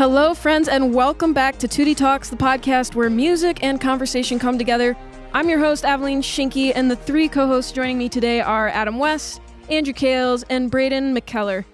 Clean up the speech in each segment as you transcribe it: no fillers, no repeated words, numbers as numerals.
Hello, friends, and welcome back to 2D Talks, the podcast where music and conversation come together. I'm your host, Aveline Schienke, and the three co-hosts joining me today are Adam West, Andrew Kales, and Braden McKellar.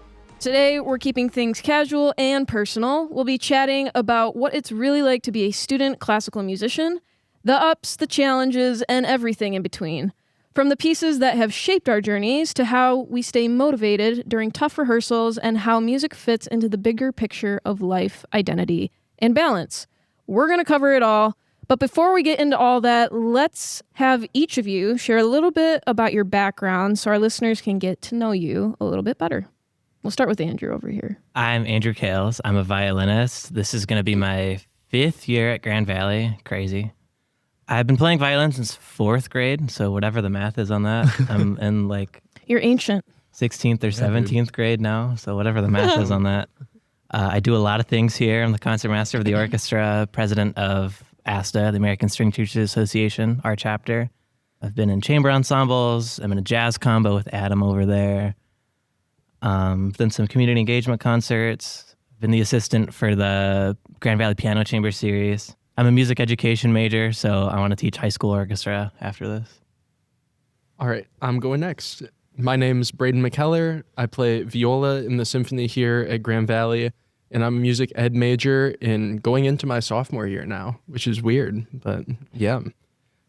Today, we're keeping things casual and personal. We'll be chatting about what it's really like to be a student classical musician, the ups, the challenges, and everything in between. From the pieces that have shaped our journeys to how we stay motivated during tough rehearsals and how music fits into the bigger picture of life, identity, and balance. We're going to cover it all. But before we get into all that, let's have each of you share a little bit about your background so our listeners can get to know you a little bit better. We'll start with Andrew over here. I'm Andrew Kales. I'm a violinist. This is going to be my 5th year at Grand Valley. Crazy. I've been playing violin since 4th grade, so whatever the math is on that. I'm in You're ancient. 16th or 17th grade now, so whatever the math is on that. I do a lot of things here. I'm the concertmaster of the orchestra, president of ASTA, the American String Teachers Association, our chapter. I've been in chamber ensembles. I'm in a jazz combo with Adam over there. Done some community engagement concerts. Been the assistant for the Grand Valley Piano Chamber Series. I'm a music education major, so I want to teach high school orchestra after this. All right, I'm going next. My name's Braden McKellar. I play viola in the symphony here at Grand Valley, and I'm a music ed major in going into my sophomore year now, which is weird, but yeah.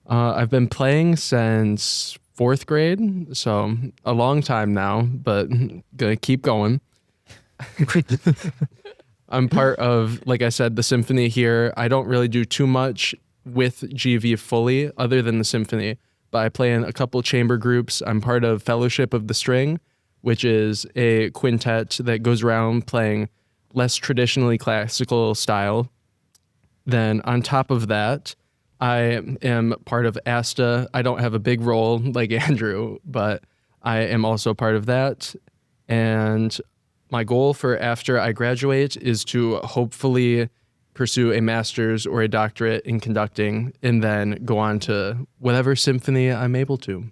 I've been playing since 4th grade, so a long time now, but gonna keep going. I'm part of, like I said, the symphony here. I don't really do too much with GV fully other than the symphony, but I play in a couple chamber groups. I'm part of Fellowship of the String, which is a quintet that goes around playing less traditionally classical style. Then on top of that, I am part of ASTA. I don't have a big role like Andrew, but I am also part of that. And my goal for after I graduate is to hopefully pursue a master's or a doctorate in conducting and then go on to whatever symphony I'm able to.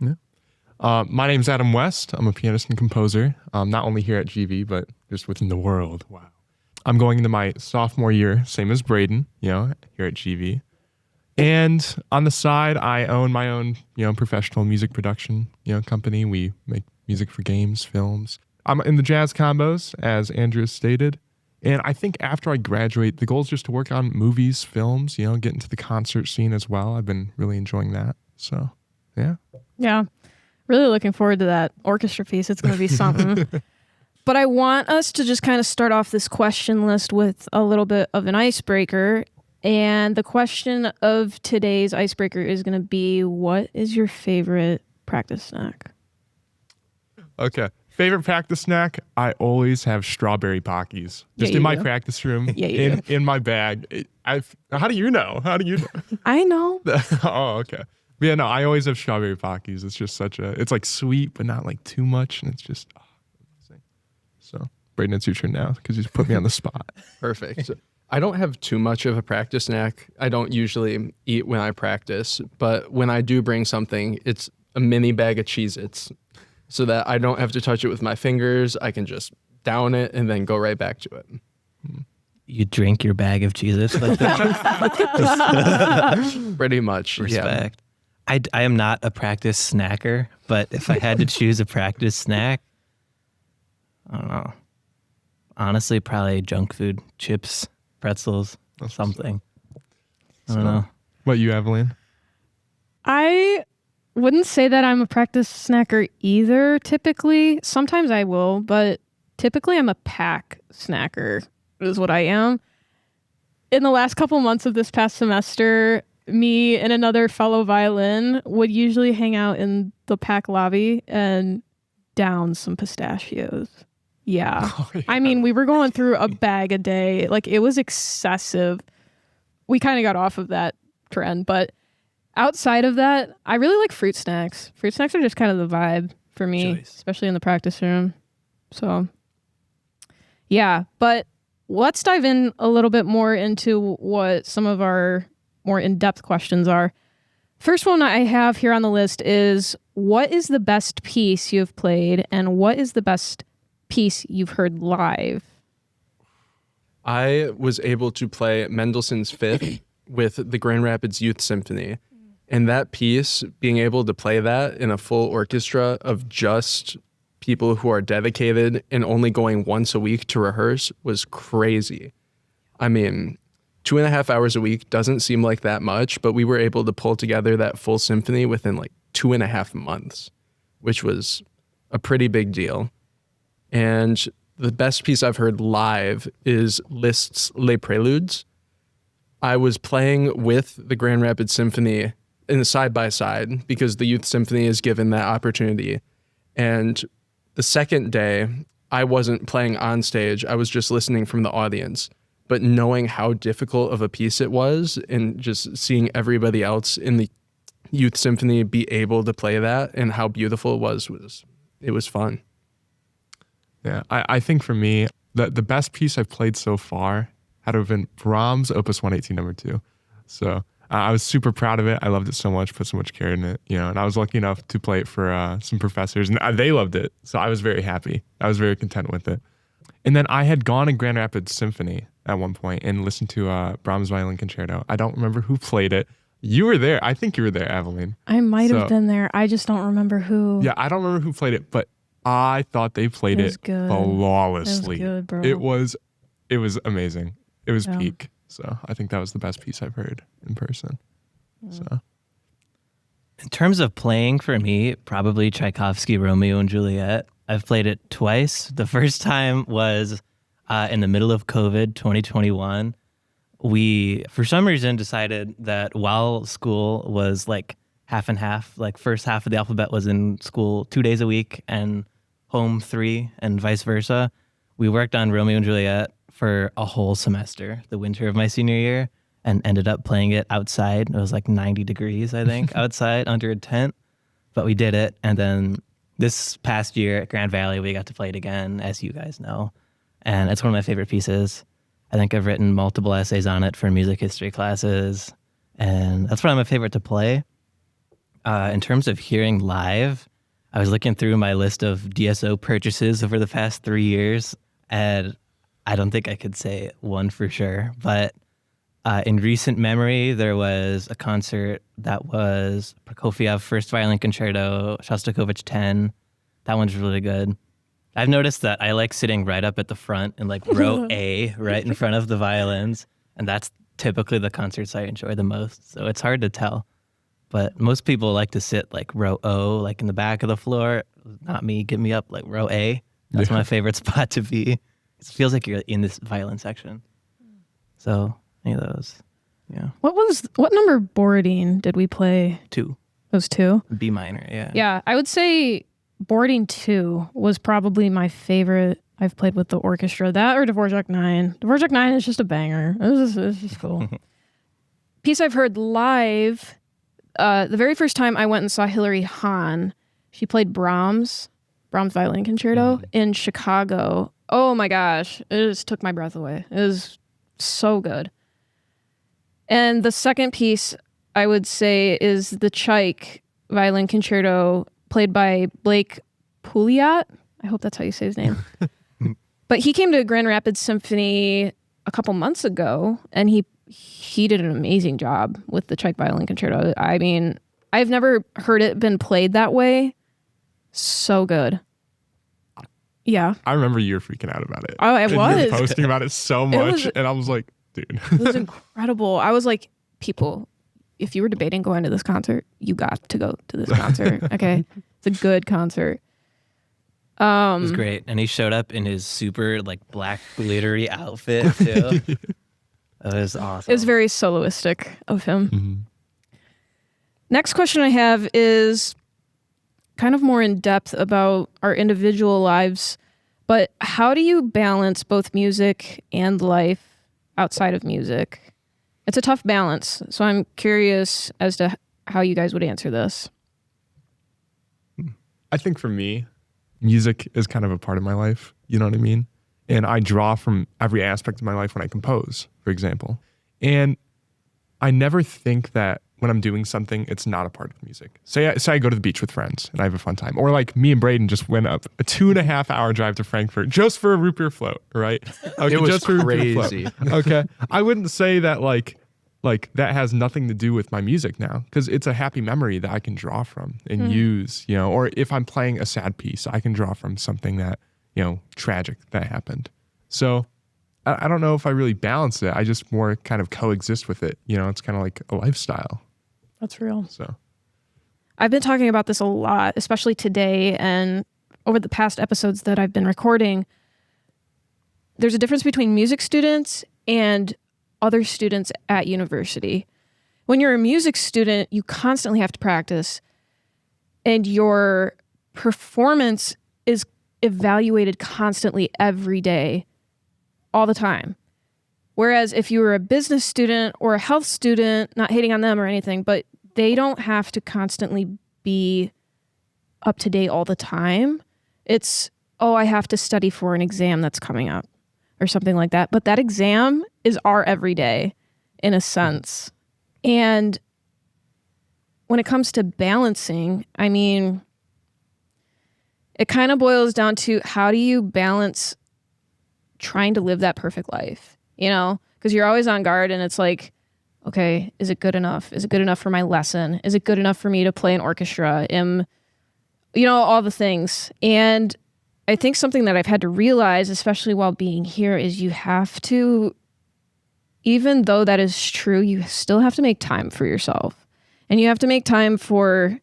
Yeah. My name's Adam West. I'm a pianist and composer, not only here at GV, but just within the world. Wow. I'm going into my sophomore year, same as Braden, here at GV. And on the side, I own my own, professional music production, company. We make music for games, films. I'm in the jazz combos, as Andrew stated. And I think after I graduate, the goal is just to work on movies, films, get into the concert scene as well. I've been really enjoying that. So, yeah. Yeah. Really looking forward to that orchestra piece. It's going to be something. But I want us to just kind of start off this question list with a little bit of an icebreaker. And the question of today's icebreaker is going to be, what is your favorite practice snack? Okay. Favorite practice snack? I always have strawberry Pockies. Just in my practice room, in my bag. How do you know? I know. Oh, okay. But yeah, no, I always have strawberry Pockies. It's just it's like sweet, but not like too much. And it's just amazing. So, Braden, it's your turn now because you just put me on the spot. Perfect. I don't have too much of a practice snack. I don't usually eat when I practice, but when I do bring something, it's a mini bag of Cheez-Its. So that I don't have to touch it with my fingers. I can just down it and then go right back to it. You drink your bag of Cheez-Its like that? Pretty much, Respect. Yeah. I am not a practice snacker, but if I had to choose a practice snack, I don't know. Honestly, probably junk food, chips, pretzels, something. I don't know. What you, Aveline? I wouldn't say that I'm a practice snacker either, typically. Sometimes I will, but typically I'm a PAC snacker is what I am. In the last couple months of this past semester, me and another fellow violin would usually hang out in the PAC lobby and down some pistachios. Yeah. Oh, yeah. I mean, we were going through a bag a day. Like, it was excessive. We kind of got off of that trend, but outside of that, I really like fruit snacks. Fruit snacks are just kind of the vibe for me, especially in the practice room. So, yeah. But let's dive in a little bit more into what some of our more in-depth questions are. First one I have here on the list is, what is the best piece you've played and what is the best piece you've heard live? I was able to play Mendelssohn's Fifth with the Grand Rapids Youth Symphony. And that piece, being able to play that in a full orchestra of just people who are dedicated and only going once a week to rehearse was crazy. I mean, 2.5 hours a week doesn't seem like that much, but we were able to pull together that full symphony within like 2.5 months, which was a pretty big deal. And the best piece I've heard live is Liszt's Les Préludes. I was playing with the Grand Rapids Symphony in the side-by-side because the Youth Symphony is given that opportunity. And the second day, I wasn't playing on stage. I was just listening from the audience. But knowing how difficult of a piece it was and just seeing everybody else in the Youth Symphony be able to play that and how beautiful it was fun. Yeah, I think for me, the best piece I've played so far had to have been Brahms' Opus 118 number 2. So I was super proud of it. I loved it so much, put so much care in it, and I was lucky enough to play it for some professors, and they loved it. So I was very happy. I was very content with it. And then I had gone to Grand Rapids Symphony at one point and listened to Brahms' Violin Concerto. I don't remember who played it. You were there. I think you were there, Aveline. I might have been there. I just don't remember who. Yeah, I don't remember who played it, but I thought they played it flawlessly. It was good, bro. It was amazing. It was Yeah. peak. So I think that was the best piece I've heard in person. So In terms of playing for me, probably Tchaikovsky, Romeo and Juliet. I've played it twice. The first time was in the middle of COVID, 2021. We, for some reason, decided that while school was like half and half, like first half of the alphabet was in school 2 days a week and home 3 and vice versa, we worked on Romeo and Juliet for a whole semester, the winter of my senior year, and ended up playing it outside. It was like 90 degrees, I think, outside under a tent, but we did it. And then this past year at Grand Valley, we got to play it again, as you guys know. And it's one of my favorite pieces. I think I've written multiple essays on it for music history classes, and that's probably my favorite to play. In terms of hearing live, I was looking through my list of DSO purchases over the past 3 years, and I don't think I could say one for sure, but in recent memory, there was a concert that was Prokofiev First Violin Concerto, Shostakovich 10. That one's really good. I've noticed that I like sitting right up at the front in like row A, right in front of the violins, and that's typically the concerts I enjoy the most. So it's hard to tell, but most people like to sit like row O, like in the back of the floor. Not me. Get me up like row A. That's my favorite spot to be. It feels like you're in this violin section. So any of those, yeah. What number boarding did we play? 2. It was 2? B minor, yeah. Yeah, I would say boarding 2 was probably my favorite I've played with the orchestra. That or Dvorak 9. Dvorak 9 is just a banger. It's just cool. Piece I've heard live, the very first time I went and saw Hilary Hahn, she played Brahms Violin Concerto in Chicago. Oh my gosh, it just took my breath away. It was so good. And the second piece I would say is the Tchaik Violin Concerto played by Blake Pouliot. I hope that's how you say his name. But he came to Grand Rapids Symphony a couple months ago, and he did an amazing job with the Tchaik Violin Concerto. I mean, I've never heard it been played that way. So good. Yeah. I remember you were freaking out about it. Oh, I and was. You were posting about it so much, and I was like, dude. It was incredible. I was like, people, if you were debating going to this concert, you got to go to this concert. Okay. It's a good concert. It was great. And he showed up in his super like black glittery outfit too. It was awesome. It was very soloistic of him. Mm-hmm. Next question I have is kind of more in depth about our individual lives, but how do you balance both music and life outside of music? It's a tough balance, so I'm curious as to how you guys would answer this. I think for me, music is kind of a part of my life. You know what I mean? And I draw from every aspect of my life when I compose, for example. And I never think that when I'm doing something, it's not a part of music. Say I go to the beach with friends and I have a fun time. Or like me and Braden just went up a 2.5 hour drive to Frankfurt just for a root beer float, right? Okay, It was just for a root beer crazy. float. Okay. I wouldn't say that like that has nothing to do with my music now, because it's a happy memory that I can draw from and use, you know, or if I'm playing a sad piece, I can draw from something that, you know, tragic that happened. So I don't know if I really balance it. I just more kind of coexist with it. You know, it's kind of like a lifestyle. That's real. So I've been talking about this a lot, especially today and over the past episodes that I've been recording. There's a difference between music students and other students at university. When you're a music student, you constantly have to practice, and your performance is evaluated constantly every day, all the time. Whereas if you were a business student or a health student, not hating on them or anything, but they don't have to constantly be up to date all the time. It's, oh, I have to study for an exam that's coming up or something like that. But that exam is our everyday in a sense. And when it comes to balancing, I mean, it kind of boils down to how do you balance trying to live that perfect life, you know, because you're always on guard and it's like, okay, is it good enough? Is it good enough for my lesson? Is it good enough for me to play an orchestra? You know, all the things. And I think something that I've had to realize, especially while being here, is you have to, even though that is true, you still have to make time for yourself. And you have to make time for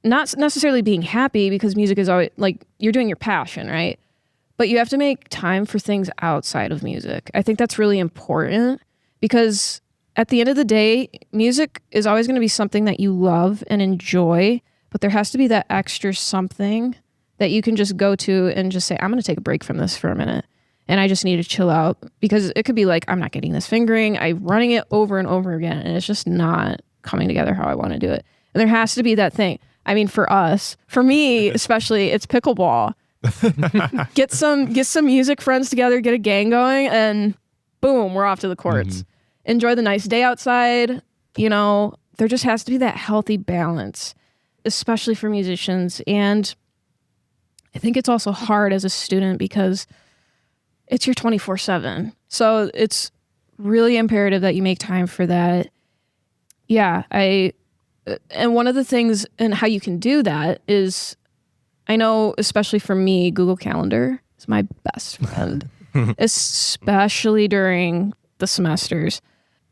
not necessarily being happy, because music is always like, you're doing your passion, right? But you have to make time for things outside of music. I think that's really important, because at the end of the day, music is always going to be something that you love and enjoy, but there has to be that extra something that you can just go to and just say, I'm going to take a break from this for a minute and I just need to chill out, because it could be like, I'm not getting this fingering. I'm running it over and over again and it's just not coming together how I want to do it. And there has to be that thing. I mean, for me especially, it's pickleball. Get some music friends together, get a gang going, and boom, we're off to the courts. Enjoy the nice day outside. You know, there just has to be that healthy balance, especially for musicians. And I think it's also hard as a student because it's your 24/7. So it's really imperative that you make time for that. Yeah, and one of the things and how you can do that is, I know, especially for me, Google Calendar is my best friend, especially during the semesters.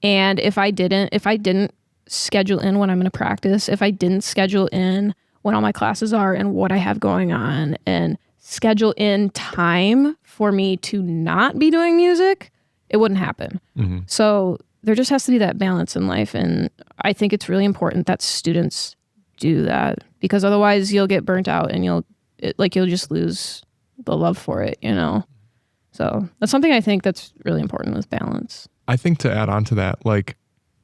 And if I didn't schedule in when I'm going to practice, if I didn't schedule in when all my classes are and what I have going on, and schedule in time for me to not be doing music, it wouldn't happen. So there just has to be that balance in life. And I think it's really important that students do that, because otherwise you'll get burnt out and you'll just lose the love for it, you know? So that's something I think that's really important with balance. I think to add on to that, like,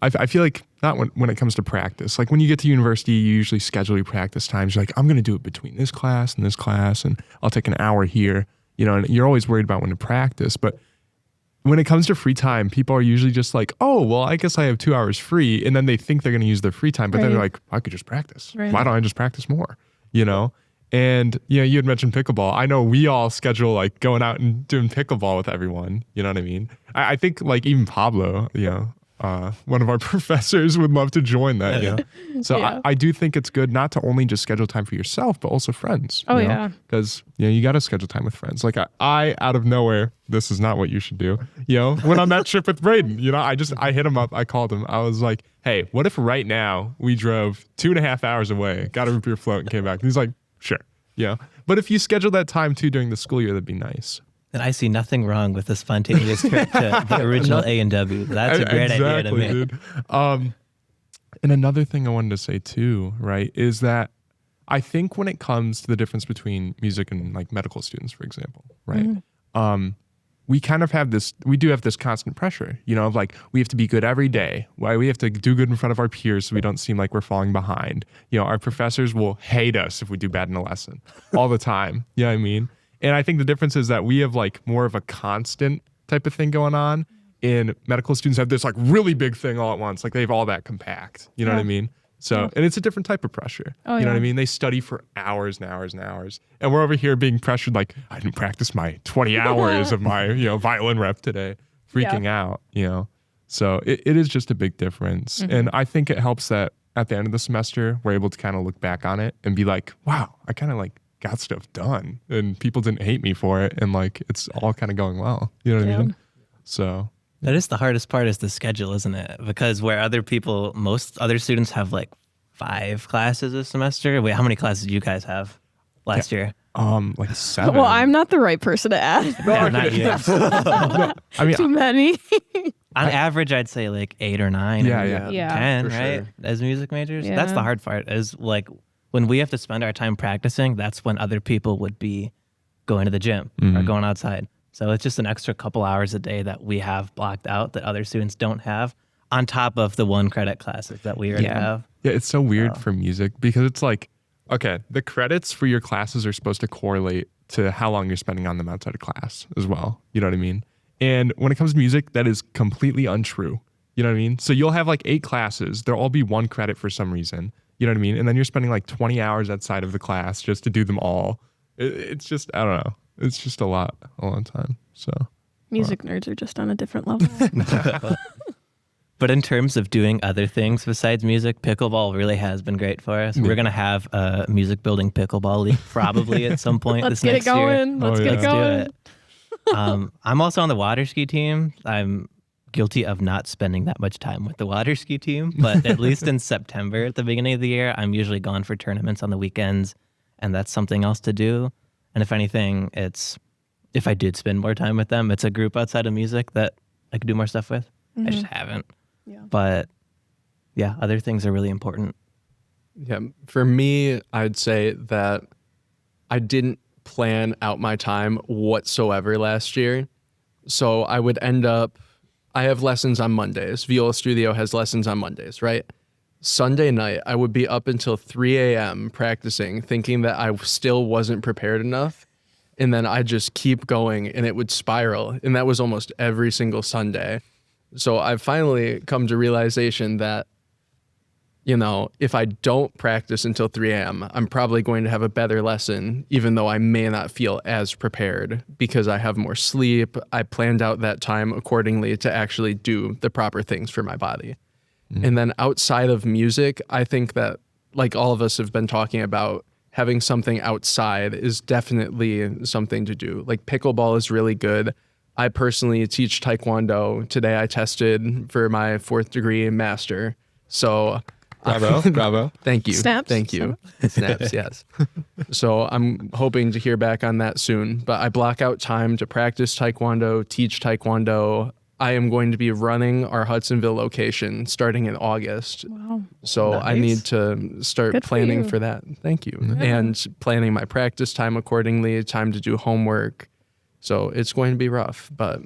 I feel like not when it comes to practice, like when you get to university, you usually schedule your practice times. You're like, I'm going to do it between this class, and I'll take an hour here, you know, and you're always worried about when to practice. But when it comes to free time, people are usually just like, oh, well, I guess I have 2 hours free. And then they think they're going to use their free time, but then they're like, I could just practice. Right. Why don't I just practice more? You know? And, you know, you had mentioned pickleball. I know we all schedule like going out and doing pickleball with everyone. You know what I mean? I think like even Pablo, you know, one of our professors would love to join that, you know? So Yeah. I do think it's good not to only just schedule time for yourself, but also friends. Oh, you know? yeah. Because, you know, you got to schedule time with friends. Like I out of nowhere, this is not what you should do. You know, went on that trip with Braden, you know, I hit him up. I called him. I was like, hey, what if right now we drove 2.5 hours away, got a root beer float and came back? And he's like, sure. Yeah. But if you schedule that time too during the school year, that'd be nice. And I see nothing wrong with the spontaneous trip to the original A&W. That's a great idea to me. Dude. And another thing I wanted to say too, right, is that I think when it comes to the difference between music and like medical students, for example, right, we kind of have this, we do have this constant pressure, you know, of like, we have to be good every day. Why we have to do good in front of our peers so we don't seem like we're falling behind. You know, our professors will hate us if we do bad in a lesson all the time. You know what I mean? And I think the difference is that we have like more of a constant type of thing going on. And medical students have this like really big thing all at once. Like they have all that compact. You know what I mean? So, and it's a different type of pressure. You know what I mean? They study for hours and hours and hours. And we're over here being pressured like, I didn't practice my 20 hours of my, violin rep today, freaking out, So it is just a big difference. And I think it helps that at the end of the semester, we're able to kind of look back on it and be like, wow, I kind of like got stuff done and people didn't hate me for it. And like, it's all kind of going well. You know what I mean? So. That is the hardest part is the schedule, isn't it? Because where most other students have like 5 classes a semester. Wait, how many classes do you guys have last year? Like 7. Well, I'm not the right person to ask. Yeah, not you. No, I mean, Too many. On average, I'd say like 8 or 9. Yeah, or yeah. 10, For right? sure. As music majors. Yeah. That's the hard part is like when we have to spend our time practicing, that's when other people would be going to the gym or going outside. So it's just an extra couple hours a day that we have blocked out that other students don't have on top of the 1 credit classes that we already have. Yeah, it's so weird for music because it's like, okay, the credits for your classes are supposed to correlate to how long you're spending on them outside of class as well. You know what I mean? And when it comes to music, that is completely untrue. You know what I mean? So you'll have like 8 classes. There'll all be 1 credit for some reason. You know what I mean? And then you're spending like 20 hours outside of the class just to do them all. It's just, I don't know. It's just a lot of time. So Music nerds are just on a different level. But in terms of doing other things besides music, pickleball really has been great for us. We're going to have a music building pickleball league probably at some point Let's this get it next year. going. Let's get it Let's do going. it. I'm also on the water ski team. I'm guilty of not spending that much time with the water ski team, but at least in September at the beginning of the year, I'm usually gone for tournaments on the weekends, and that's something else to do. And if anything, if I did spend more time with them, it's a group outside of music that I could do more stuff with. I just haven't. Yeah. But yeah, other things are really important. Yeah, for me, I'd say that I didn't plan out my time whatsoever last year. So I would end up, I have lessons on Mondays. Viola Studio has lessons on Mondays, right? Sunday night, I would be up until 3 a.m. practicing, thinking that I still wasn't prepared enough. And then I just keep going and it would spiral. And that was almost every single Sunday. So I've finally come to realization that, if I don't practice until 3 a.m., I'm probably going to have a better lesson, even though I may not feel as prepared because I have more sleep. I planned out that time accordingly to actually do the proper things for my body. And then outside of music, I think that, like all of us have been talking about, having something outside is definitely something to do. Like pickleball is really good. I personally teach Taekwondo. Today I tested for my 4th degree master. So bravo. thank you. Snaps? Thank you. Snaps, yes. So I'm hoping to hear back on that soon. But I block out time to practice Taekwondo, teach Taekwondo. I am going to be running our Hudsonville location starting in August. Wow. So I Nice. need to start Good for planning you. for that. Thank you. And planning my practice time accordingly, time to do homework. So it's going to be rough, but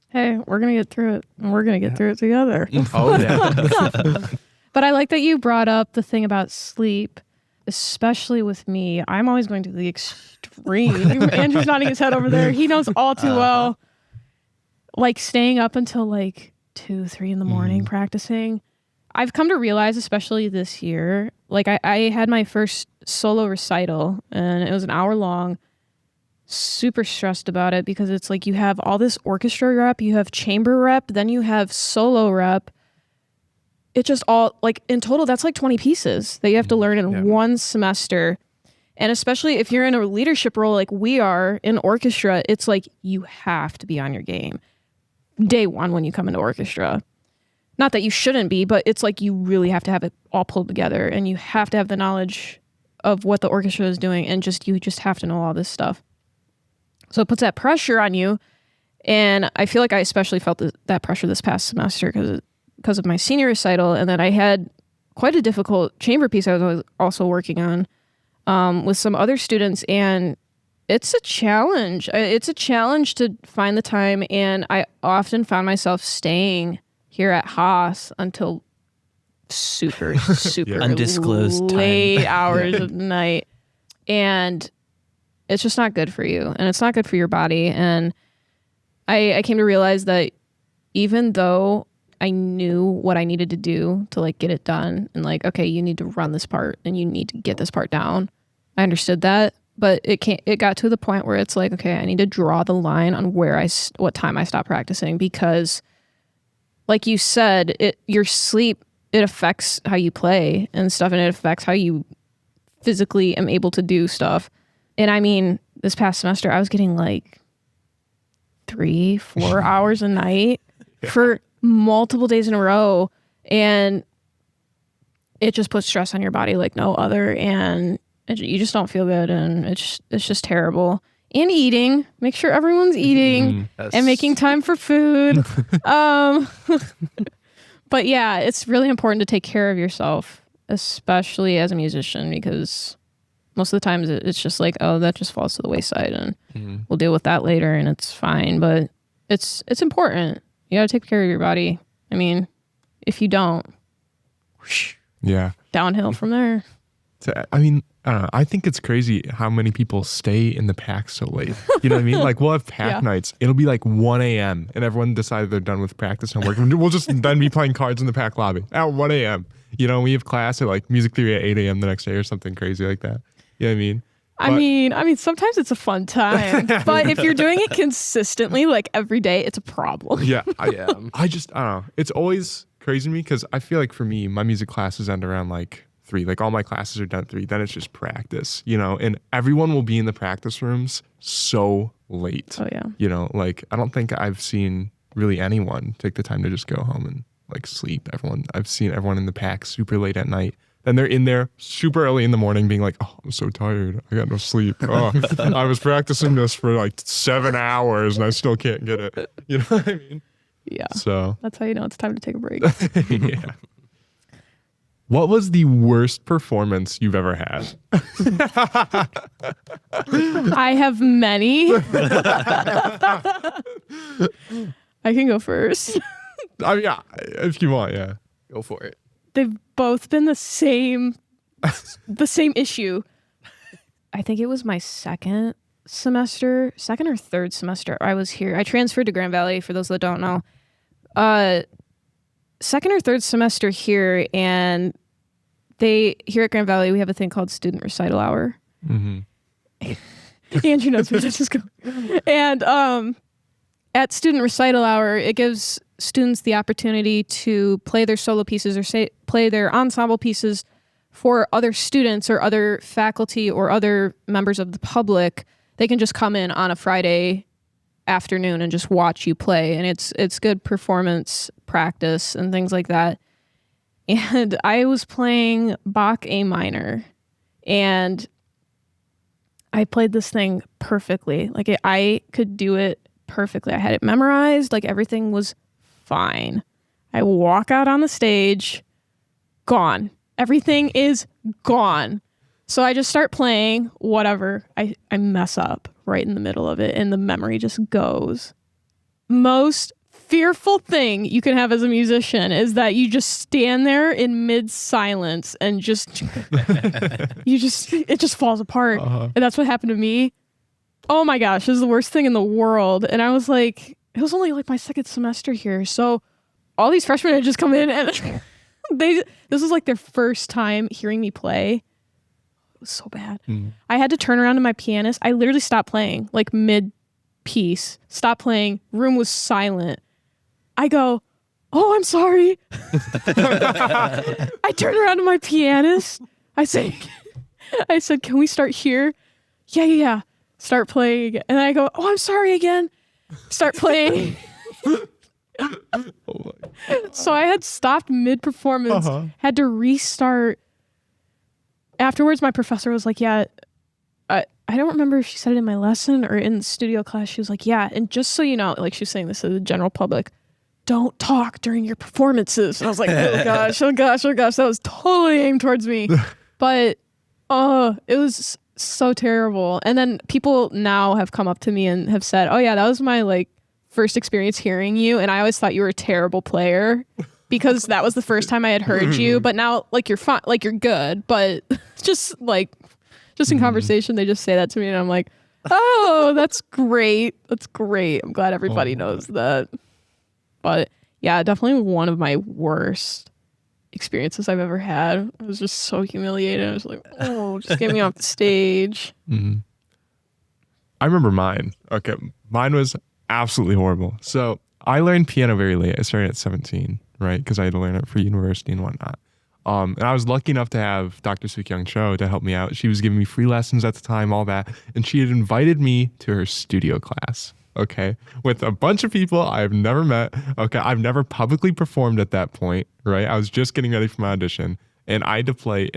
Hey, we're going to get through it. And we're going to get through it together. oh yeah. But I like that you brought up the thing about sleep, especially with me. I'm always going to the extreme. Andrew's nodding his head over there. He knows all too well. Like staying up until like 2, 3 in the morning practicing. I've come to realize, especially this year, like I had my first solo recital and it was an hour long. Super stressed about it because it's like you have all this orchestra rep, you have chamber rep, then you have solo rep. It just all, like in total, that's like 20 pieces that you have to learn in one semester. And especially if you're in a leadership role like we are in orchestra, it's like you have to be on your game. Day one when you come into orchestra. Not that you shouldn't be, but it's like you really have to have it all pulled together and you have to have the knowledge of what the orchestra is doing and you just have to know all this stuff. So it puts that pressure on you. And I feel like I especially felt that pressure this past semester because of my senior recital. And then I had quite a difficult chamber piece I was also working on with some other students. And it's a challenge. It's a challenge to find the time. And I often found myself staying here at Haas until super Undisclosed time. late hours of the night. And it's just not good for you. And it's not good for your body. And I came to realize that even though I knew what I needed to do to like get it done and like, okay, you need to run this part and you need to get this part down. I understood that, but it got to the point where it's like, okay, I need to draw the line on what time I stop practicing, because like you said, your sleep, it affects how you play and stuff, and it affects how you physically am able to do stuff. And I mean, this past semester, I was getting like 3-4 hours a night for multiple days in a row. And it just puts stress on your body like no other. And you just don't feel good. And it's just terrible. And eating. Make sure everyone's eating and making time for food. But yeah, it's really important to take care of yourself, especially as a musician, because most of the times it's just like, oh, that just falls to the wayside and we'll deal with that later and it's fine. But it's important. You got to take care of your body. I mean, if you don't, whoosh, downhill from there. I mean, I don't know. I think it's crazy how many people stay in the PAC so late. You know what I mean? Like, we'll have PAC nights. It'll be like 1 a.m. and everyone decided they're done with practice and work. We'll just then be playing cards in the PAC lobby at 1 a.m. You know, we have class at like music theory at 8 a.m. the next day or something crazy like that. You know what I mean? I mean, sometimes it's a fun time, but if you're doing it consistently, like every day, it's a problem. Yeah. I don't know. It's always crazy to me because I feel like for me, my music classes end around like 3. Like all my classes are done at 3. Then it's just practice, you know, and everyone will be in the practice rooms so late. Oh, yeah. You know, like I don't think I've seen really anyone take the time to just go home and like sleep. I've seen everyone in the PAC super late at night. Then they're in there super early in the morning being like, oh, I'm so tired. I got no sleep. Oh, I was practicing this for like 7 hours and I still can't get it. You know what I mean? Yeah. So that's how you know it's time to take a break. Yeah. What was the worst performance you've ever had? I have many. I can go first. Yeah, if you want, yeah. Go for it. They've both been the same issue. I think it was my second or third semester I was here. I transferred to Grand Valley, for those that don't know. Second or third semester here, and here at Grand Valley, we have a thing called Student Recital Hour. Mm-hmm. Andrew knows where this is going. And at Student Recital Hour, it gives students the opportunity to play their solo pieces or play their ensemble pieces for other students or other faculty or other members of the public. They can just come in on a Friday afternoon and just watch you play, and it's good performance practice and things like that. And I was playing Bach A minor, and I played this thing perfectly. Like I could do it perfectly. I had it memorized. Like everything was fine. I walk out on the stage, gone. Everything is gone. So I just start playing whatever. I mess up right in the middle of it, and the memory just goes. Most fearful thing you can have as a musician is that you just stand there in mid-silence and it just falls apart. And that's what happened to me. Oh my gosh, this is the worst thing in the world. And I was like, it was only like my second semester here. So all these freshmen had just come in and this was like their first time hearing me play. It was so bad. I had to turn around to my pianist. I literally stopped playing, like mid-piece. Stopped playing. Room was silent. I go, oh, I'm sorry. I turned around to my pianist. I said, can we start here? Yeah. Start playing. And then I go, oh, I'm sorry again. Start playing. So I had stopped mid-performance, had to restart. Afterwards, my professor was like, yeah, I don't remember if she said it in my lesson or in the studio class. She was like, yeah, and just so you know, like she was saying this to the general public, don't talk during your performances. And I was like, oh gosh, that was totally aimed towards me. But it was so terrible. And then people now have come up to me and have said, oh yeah, that was my like first experience hearing you, and I always thought you were a terrible player because that was the first time I had heard you. But now like you're fine, like you're good, but just in conversation they just say that to me, and I'm like, oh, that's great. I'm glad everybody knows that. But yeah, definitely one of my worst experiences I've ever had. I was just so humiliated. I was like, oh, just get me off the stage. Mm-hmm. I remember mine. Okay, mine was absolutely horrible. So I learned piano very late. I started at 17, right? Because I had to learn it for university and whatnot. And I was lucky enough to have Dr. Suk-Young Cho to help me out. She was giving me free lessons at the time, all that. And she had invited me to her studio class, okay, with a bunch of people I've never met. Okay, I've never publicly performed at that point, right? I was just getting ready for my audition. And I had to play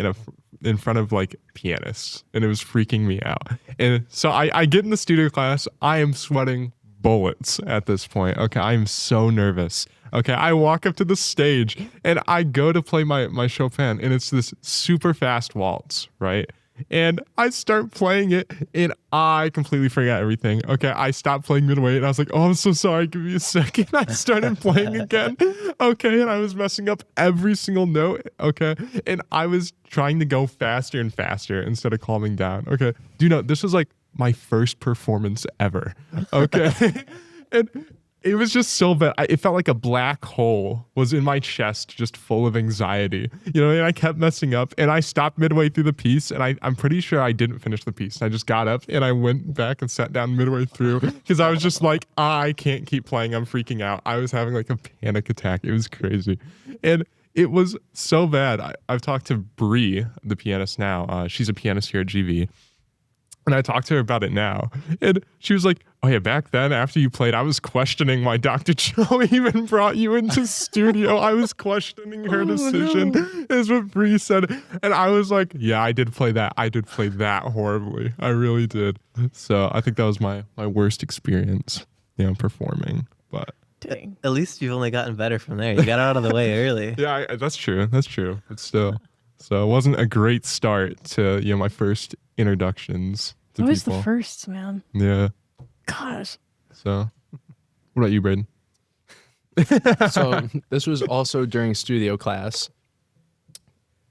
in front of like pianists. And it was freaking me out. And so I get in the studio class. I am sweating bullets at this point. Okay, I am so nervous. Okay, I walk up to the stage and I go to play my Chopin, and it's this super fast waltz, right? And I start playing it and I completely forgot everything. Okay, I stopped playing midway and I was like, oh, I'm so sorry, give me a second. I started playing again. Okay, and I was messing up every single note. Okay, and I was trying to go faster and faster instead of calming down. Okay, do you know, this was like my first performance ever. Okay, and it was just so bad. It felt like a black hole was in my chest, just full of anxiety. You know, and I kept messing up, and I stopped midway through the piece, and I'm pretty sure I didn't finish the piece. I just got up, and I went back and sat down midway through, because I was just like, I can't keep playing. I'm freaking out. I was having like a panic attack. It was crazy. And it was so bad. I've talked to Bree, the pianist now. She's a pianist here at GV. And I talked to her about it now. And she was like, oh yeah, back then after you played, I was questioning why Dr. Cho even brought you into studio. I was questioning her decision, is what Bree said. And I was like, yeah, I did play that. I did play that horribly. I really did. So I think that was my worst experience, you know, performing. But Dang. At least you've only gotten better from there. You got out of the way early. yeah, that's true. That's true. But still. So it wasn't a great start to, you know, my first introductions to Always people. the first, man. Yeah. Gosh. So what about you, Braden? So this was also during studio class.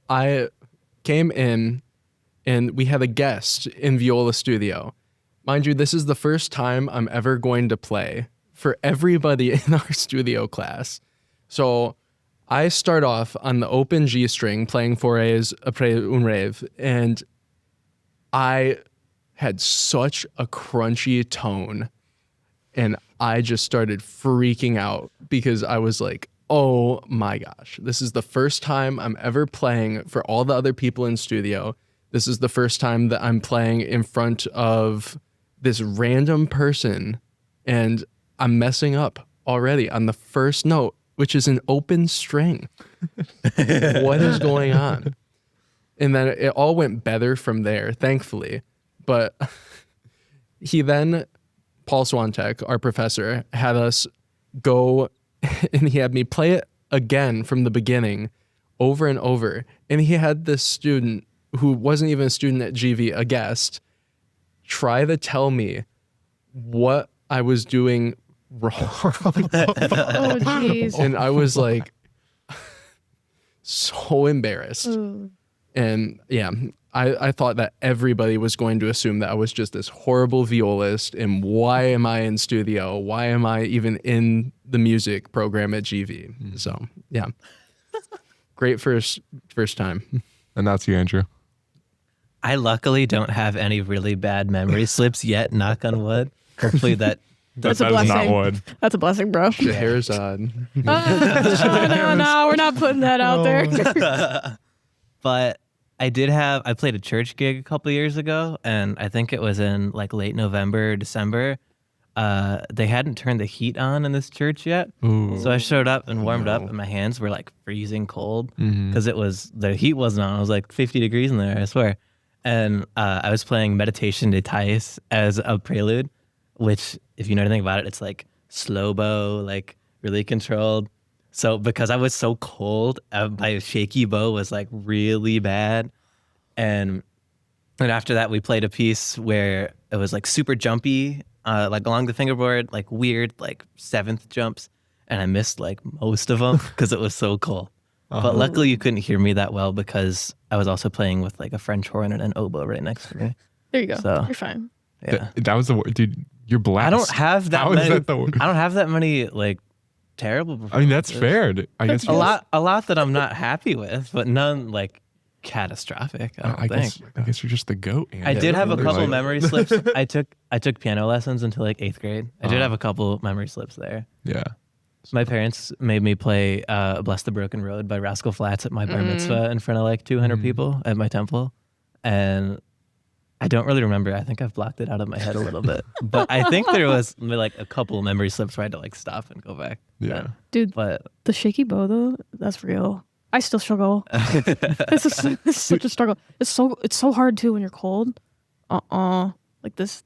I came in and we had a guest in viola studio. Mind you, this is the first time I'm ever going to play for everybody in our studio class. So I start off on the open G string playing Fauré's Après un rêve, and I had such a crunchy tone, and I just started freaking out because I was like, oh my gosh, this is the first time I'm ever playing for all the other people in studio. This is the first time that I'm playing in front of this random person, and I'm messing up already on the first note, which is an open string. What is going on? And then it all went better from there, thankfully. But he then, Paul Swantek, our professor, had us go and he had me play it again from the beginning over and over. And he had this student who wasn't even a student at GV, a guest, try to tell me what I was doing wrong. Oh, jeez. And I was like so embarrassed. And yeah, I thought that everybody was going to assume that I was just this horrible violist, and why am I in studio? Why am I even in the music program at GV? So yeah, great first time. And that's you, Andrew. I luckily don't have any really bad memory slips yet, knock on wood. Hopefully that That's a That is not blessing. wood. That's a blessing, bro. Scheherazade. No, we're not putting that out there. But I played a church gig a couple years ago, and I think it was in like late November, December. They hadn't turned the heat on in this church yet. Ooh. So I showed up and warmed up, and my hands were like freezing cold because the heat wasn't on. It was like 50 degrees in there, I swear. And I was playing Meditation de Thais as a prelude, which, if you know anything about it, it's like slow bow, like really controlled. So because I was so cold, my shaky bow was like really bad. And after that, we played a piece where it was like super jumpy, like along the fingerboard, like weird, like seventh jumps. And I missed like most of them because it was so cold. But luckily you couldn't hear me that well because I was also playing with like a French horn and an oboe right next to me. There you go. So, you're fine. Yeah. That was the word. Dude, you're blessed. I don't have that How is many. that the word? I don't have that many like terrible I mean, that's performances. fair. I guess A lot that I'm not happy with, but none like catastrophic. I don't think. I guess you're just the goat. Andy. I did have a Really, couple like- memory slips. I took piano lessons until like 8th grade. I did have a couple memory slips there. Yeah. My parents made me play "Bless the Broken Road" by Rascal Flatts at my bar mitzvah in front of like 200 people at my temple, and I don't really remember. I think I've blocked it out of my head a little bit, but I think there was like a couple memory slips where I had to like stop and go back. Yeah. Dude, But the shaky bow though, that's real. I still struggle. It's such a struggle. It's so hard too when you're cold. Like this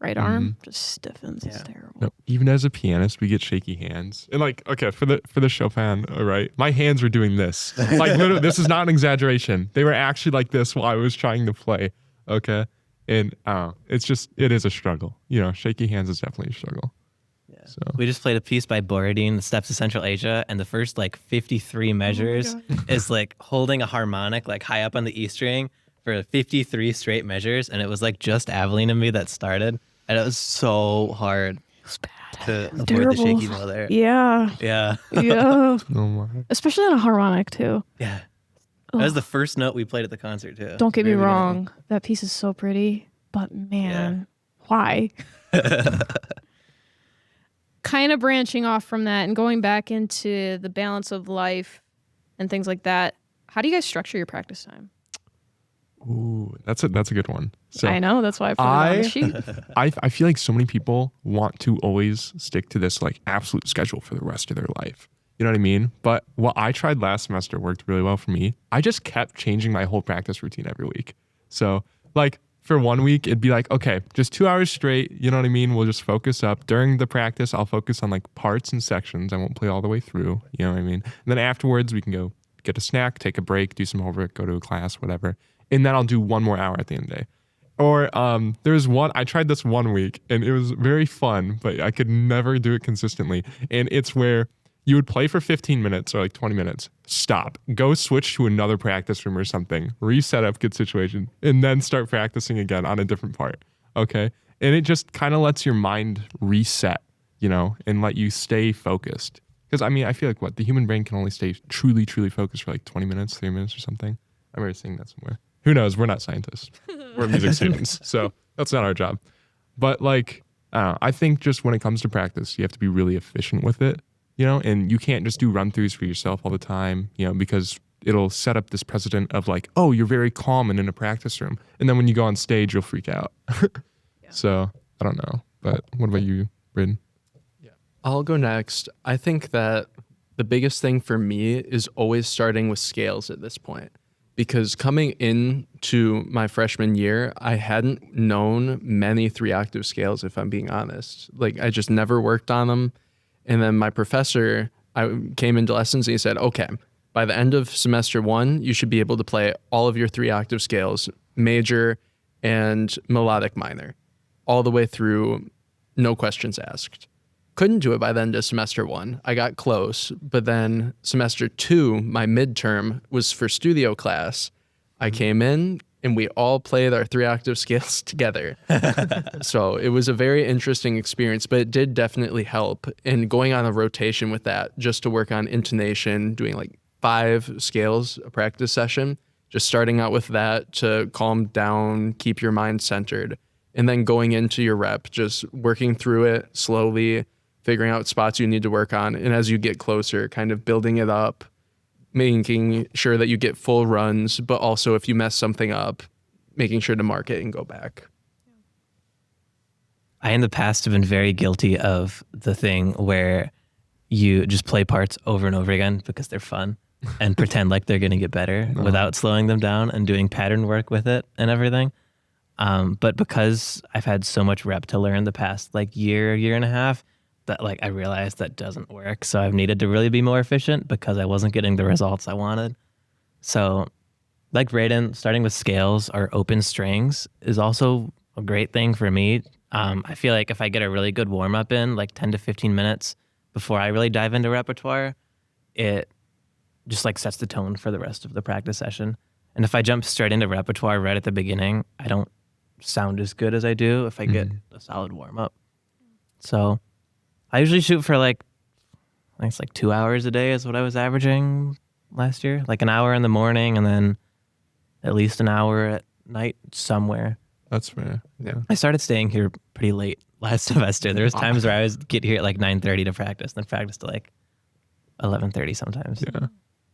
right arm just stiffens. It's terrible. No, even as a pianist, we get shaky hands. And like, okay, for the Chopin, all right, my hands were doing this. Like literally, this is not an exaggeration. They were actually like this while I was trying to play. Okay. And it is a struggle. You know, shaky hands is definitely a struggle. yeah. So We just played a piece by Borodin, The Steps of Central Asia, and the first like 53 measures is like holding a harmonic like high up on the E string for 53 straight measures, and it was like just Aveline and me that started, and it was so hard It's bad. to avoid the Terrible. shaky bow there. Yeah. Yeah. Yeah. oh my. Especially on a harmonic too. Yeah. That was the first note we played at the concert too. Don't get me Very beginning. wrong. That piece is so pretty, but man, why? Kind of branching off from that and going back into the balance of life and things like that. How do you guys structure your practice time? Ooh, that's a good one. So I know, that's why I put it on the sheet. I feel like so many people want to always stick to this like absolute schedule for the rest of their life. You know what I mean? But what I tried last semester worked really well for me. I just kept changing my whole practice routine every week. So like for 1 week, it'd be like, okay, just 2 hours straight. You know what I mean? We'll just focus up. During the practice, I'll focus on like parts and sections. I won't play all the way through. You know what I mean? And then afterwards, we can go get a snack, take a break, do some homework, go to a class, whatever. And then I'll do 1 more hour at the end of the day. Or I tried this 1 week and it was very fun, but I could never do it consistently. And it's where you would play for 15 minutes or like 20 minutes, stop, go switch to another practice room or something, reset up, good situation, and then start practicing again on a different part. Okay. And it just kind of lets your mind reset, you know, and let you stay focused. Because I mean, I feel like the human brain can only stay truly, truly focused for like 20 minutes, 3 minutes or something. I remember seeing that somewhere. Who knows? We're not scientists. We're music students. So that's not our job. But like, I think just when it comes to practice, you have to be really efficient with it, you know, and you can't just do run throughs for yourself all the time, you know, because it'll set up this precedent of like, oh, you're very calm and in a practice room. And then when you go on stage, you'll freak out. So I don't know. But what about you, Braden? I'll go next. I think that the biggest thing for me is always starting with scales at this point. Because coming into my freshman year, I hadn't known many 3-octave scales, if I'm being honest. Like, I just never worked on them. And then my professor, I came into lessons and he said, okay, by the end of semester 1, you should be able to play all of your 3-octave scales, major and melodic minor, all the way through, no questions asked. Couldn't do it by the end of semester 1. I got close, but then semester 2, my midterm was for studio class. I came in and we all played our 3-octave scales together. So it was a very interesting experience, but it did definitely help. And going on a rotation with that, just to work on intonation, doing like 5 scales a practice session, just starting out with that to calm down, keep your mind centered, and then going into your rep, just working through it slowly, figuring out spots you need to work on. And as you get closer, kind of building it up, making sure that you get full runs, but also if you mess something up, making sure to mark it and go back. I in the past have been very guilty of the thing where you just play parts over and over again because they're fun and pretend like they're going to get better without slowing them down and doing pattern work with it and everything. But because I've had so much rep to learn the past like year and a half, that like I realized that doesn't work. So I've needed to really be more efficient because I wasn't getting the results I wanted. So like Braden, starting with scales or open strings is also a great thing for me. I feel like if I get a really good warm up in like 10 to 15 minutes before I really dive into repertoire, it just like sets the tone for the rest of the practice session. And if I jump straight into repertoire right at the beginning, I don't sound as good as I do if I get a solid warm up. So I usually shoot for like I think it's like 2 hours a day is what I was averaging last year. Like an hour in the morning and then at least an hour at night somewhere. That's fair. Yeah. I started staying here pretty late last semester. There was times where I was get here at like 9:30 to practice, then practice to like 11:30 sometimes. Yeah.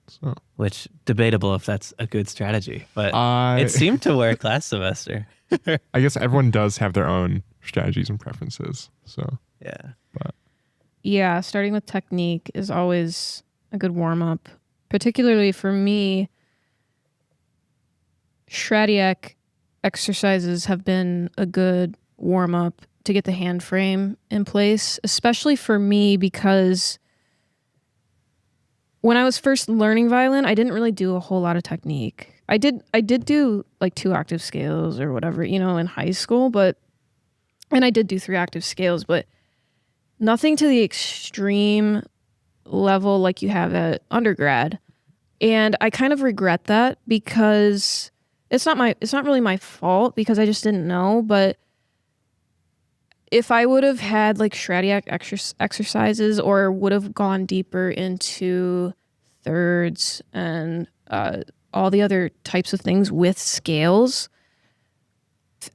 So Which debatable if that's a good strategy, but I it seemed to work last semester. I guess everyone does have their own strategies and preferences. So Yeah. Yeah, starting with technique is always a good warm-up. Particularly for me, Shradiak exercises have been a good warm-up to get the hand frame in place, especially for me because when I was first learning violin, I didn't really do a whole lot of technique. I did do like 2 octave scales or whatever, in high school, and I did do 3 octave scales, but nothing to the extreme level like you have at undergrad. And I kind of regret that because it's not really my fault because I just didn't know, but if I would have had like Shradiak exercises or would have gone deeper into thirds and all the other types of things with scales,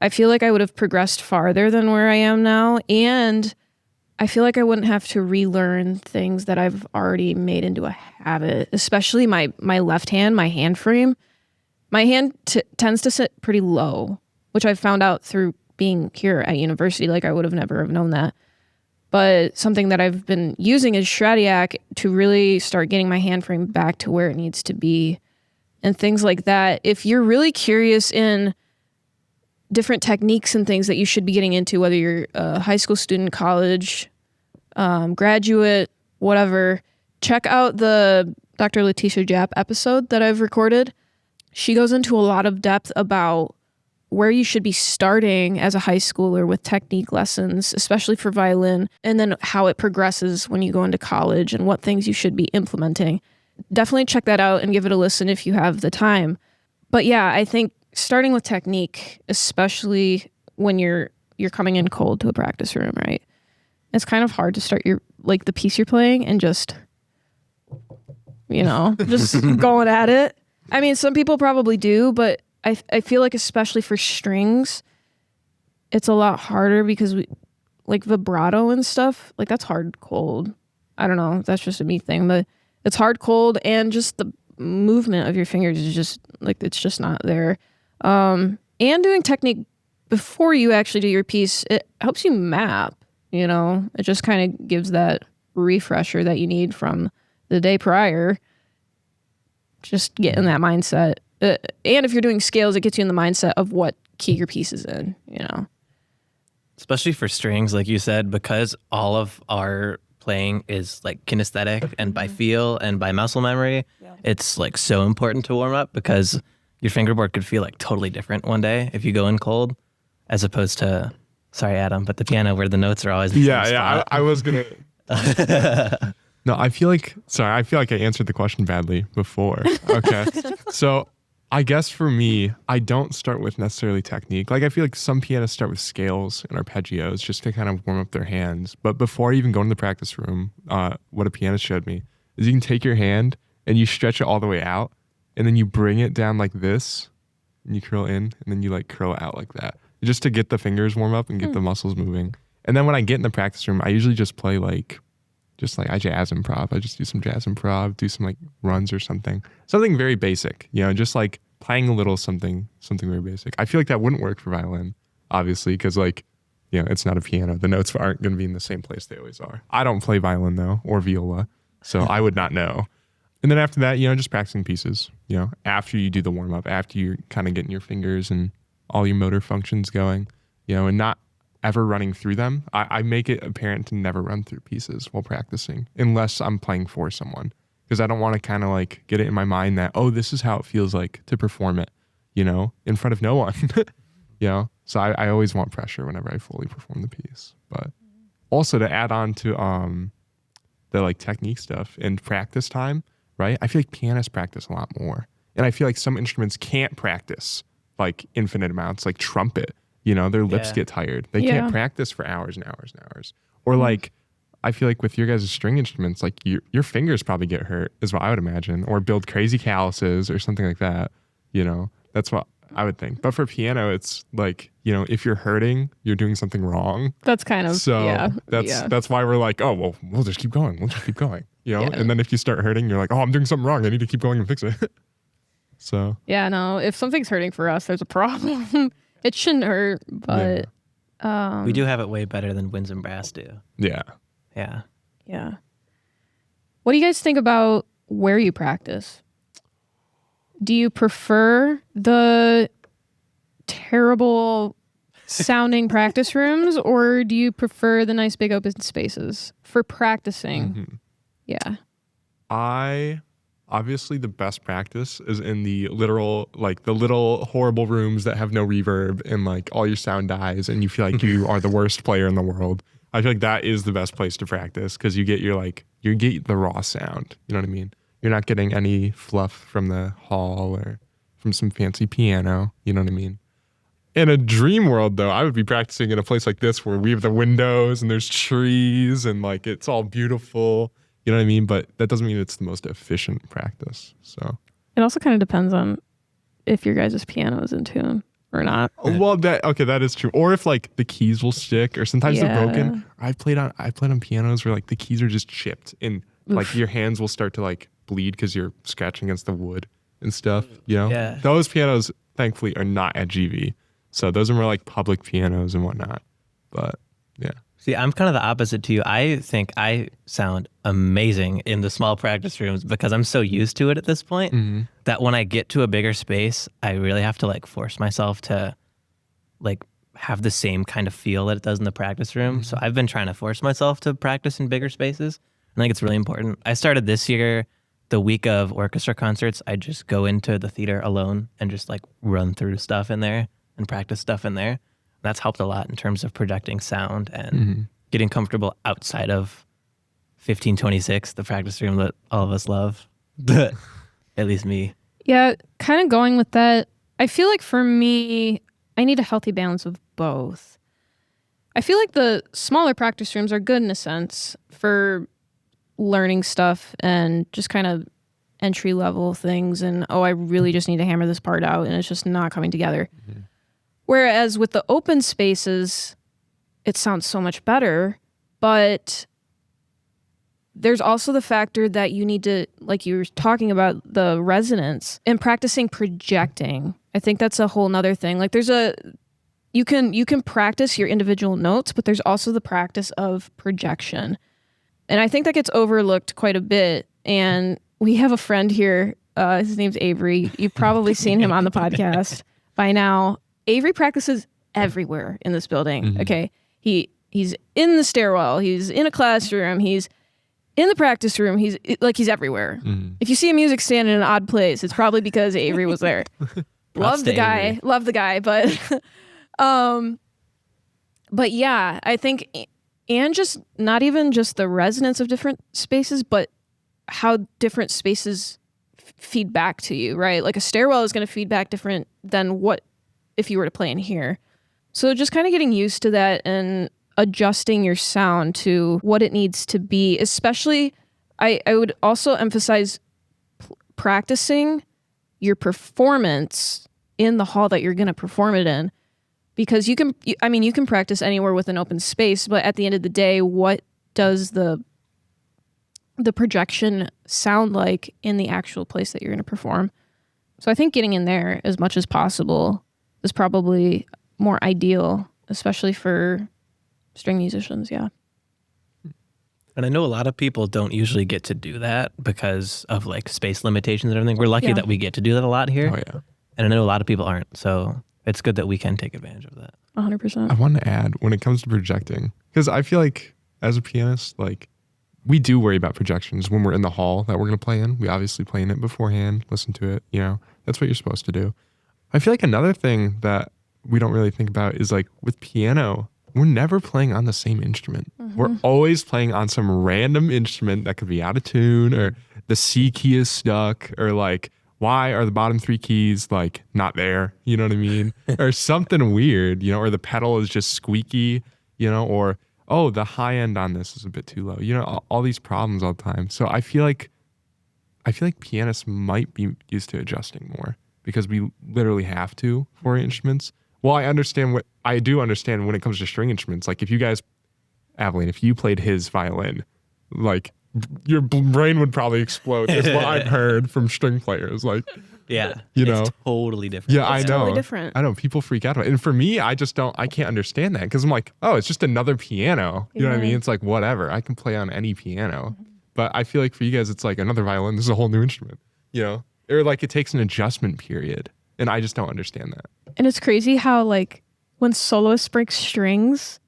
I feel like I would have progressed farther than where I am now. And I feel like I wouldn't have to relearn things that I've already made into a habit, especially my left hand, my hand frame. My hand tends to sit pretty low, which I've found out through being here at university. Like I would have never have known that. But something that I've been using is Shradiak to really start getting my hand frame back to where it needs to be and things like that. If you're really curious in different techniques and things that you should be getting into, whether you're a high school student, college, graduate, whatever, check out the Dr. Letitia Japp episode that I've recorded. She goes into a lot of depth about where you should be starting as a high schooler with technique lessons, especially for violin, and then how it progresses when you go into college and what things you should be implementing. Definitely check that out and give it a listen if you have the time. But yeah, I think starting with technique, especially when you're coming in cold to a practice room, right? It's kind of hard to start the piece you're playing and just just going at it. I mean, some people probably do, but I feel like especially for strings, it's a lot harder because like vibrato and stuff, like that's hard cold. I don't know, that's just a me thing, but it's hard cold and just the movement of your fingers is just like, it's just not there. And doing technique before you actually do your piece, it helps you map, it just kind of gives that refresher that you need from the day prior. Just get in that mindset. And if you're doing scales, it gets you in the mindset of what key your piece is in, Especially for strings, like you said, because all of our playing is like kinesthetic and by feel and by muscle memory, it's like so important to warm up because your fingerboard could feel like totally different one day if you go in cold, as opposed to, sorry, Adam, but the piano where the notes are always the same spot. I was gonna. No, I feel like I answered the question badly before. Okay, so I guess for me, I don't start with necessarily technique. Like I feel like some pianists start with scales and arpeggios just to kind of warm up their hands. But before I even go into the practice room, what a pianist showed me is you can take your hand and you stretch it all the way out, and then you bring it down like this, and you curl in, and then you like curl out like that, just to get the fingers warm up and get the muscles moving. And then when I get in the practice room, I usually just play like I jazz improv. I just do some jazz improv, do some like runs or something very basic, just like playing a little something very basic. I feel like that wouldn't work for violin, obviously, because it's not a piano. The notes aren't going to be in the same place they always are. I don't play violin though, or viola, so I would not know. And then after that, just practicing pieces, after you do the warm up, after you're kind of getting your fingers and all your motor functions going, and not ever running through them. I make it apparent to never run through pieces while practicing unless I'm playing for someone, because I don't want to kind of like get it in my mind that, oh, this is how it feels like to perform it, in front of no one, So I always want pressure whenever I fully perform the piece. But also to add on to the like technique stuff and practice time, right? I feel like pianists practice a lot more. And I feel like some instruments can't practice like infinite amounts, like trumpet. Their lips get tired. They can't practice for hours and hours and hours. Or like, I feel like with your guys' string instruments, like your fingers probably get hurt, is what I would imagine, or build crazy calluses or something like that. That's what I would think. But for piano, it's like, if you're hurting, you're doing something wrong. That's kind of, so that's why we're like, oh, well, we'll just keep going. Yeah. And then if you start hurting, you're like, oh, I'm doing something wrong. I need to keep going and fix it. So. Yeah, no, if something's hurting for us, there's a problem. It shouldn't hurt, but. We do have it way better than winds and brass do. Yeah. Yeah. Yeah. What do you guys think about where you practice? Do you prefer the terrible sounding practice rooms, or do you prefer the nice big open spaces for practicing? Mm-hmm. Yeah. Obviously the best practice is in the literal, like the little horrible rooms that have no reverb and like all your sound dies and you feel like you are the worst player in the world. I feel like that is the best place to practice because you get the raw sound. You know what I mean? You're not getting any fluff from the hall or from some fancy piano. You know what I mean? In a dream world, though, I would be practicing in a place like this where we have the windows and there's trees and like it's all beautiful. You know what I mean? But that doesn't mean it's the most efficient practice. So it also kind of depends on if your guys' piano is in tune or not. Well, that is true. Or if like the keys will stick, or sometimes they're broken. I played on pianos where like the keys are just chipped and like your hands will start to like bleed because you're scratching against the wood and stuff. Yeah. Those pianos thankfully are not at GV, so those are more like public pianos and whatnot. But yeah. See, I'm kind of the opposite to you. I think I sound amazing in the small practice rooms because I'm so used to it at this point that when I get to a bigger space, I really have to like force myself to like have the same kind of feel that it does in the practice room. So I've been trying to force myself to practice in bigger spaces. I think it's really important. I started this year, the week of orchestra concerts, I just go into the theater alone and just like run through stuff in there and practice stuff in there. That's helped a lot in terms of projecting sound and getting comfortable outside of 1526, the practice room that all of us love. At least me. Yeah, kind of going with that. I feel like for me, I need a healthy balance of both. I feel like the smaller practice rooms are good in a sense for learning stuff and just kind of entry level things. And, I really just need to hammer this part out and it's just not coming together. Whereas with the open spaces, it sounds so much better, but there's also the factor that you need to, like you were talking about, the resonance and practicing projecting. I think that's a whole nother thing. Like you can practice your individual notes, but there's also the practice of projection. And I think that gets overlooked quite a bit. And we have a friend here, his name's Avery. You've probably seen him on the podcast by now. Avery practices everywhere in this building. Okay. He's in the stairwell. He's in a classroom. He's in the practice room. He's everywhere. If you see a music stand in an odd place, it's probably because Avery was there. Love the guy. But yeah, I think, and just not even just the resonance of different spaces, but how different spaces feed back to you, right? Like a stairwell is going to feed back different than what if you were to play in here. So just kind of getting used to that and adjusting your sound to what it needs to be. Especially, I would also emphasize practicing your performance in the hall that you're going to perform it in. Because you can practice anywhere with an open space, but at the end of the day, what does the projection sound like in the actual place that you're going to perform? So I think getting in there as much as possible is probably more ideal, especially for string musicians. Yeah. And I know a lot of people don't usually get to do that because of like space limitations and everything. We're lucky that we get to do that a lot here. Oh yeah. And I know a lot of people aren't. So it's good that we can take advantage of that. 100%. I want to add when it comes to projecting, because I feel like as a pianist, like we do worry about projections when we're in the hall that we're going to play in. We obviously play in it beforehand, listen to it, that's what you're supposed to do. I feel like another thing that we don't really think about is like with piano, we're never playing on the same instrument. We're always playing on some random instrument that could be out of tune, or the C key is stuck, or like, why are the bottom three keys like not there? You know what I mean? Or something weird, or the pedal is just squeaky, or oh, the high end on this is a bit too low. You know, all these problems all the time. So I feel like pianists might be used to adjusting more because we literally have to for instruments. Well, I do understand when it comes to string instruments. Like if you guys, Aveline, if you played his violin, like your brain would probably explode. Is what I've heard from string players. Like, Yeah, you know, it's totally different. yeah, I know. Totally different. I know people freak out about it. And for me, I can't understand that because I'm like, oh, it's just another piano. You know what I mean? It's like, whatever. I can play on any piano. But I feel like for you guys, it's like another violin. This is a whole new instrument, you know? Or like it takes an adjustment period. And I just don't understand that. And it's crazy how like when soloists break strings,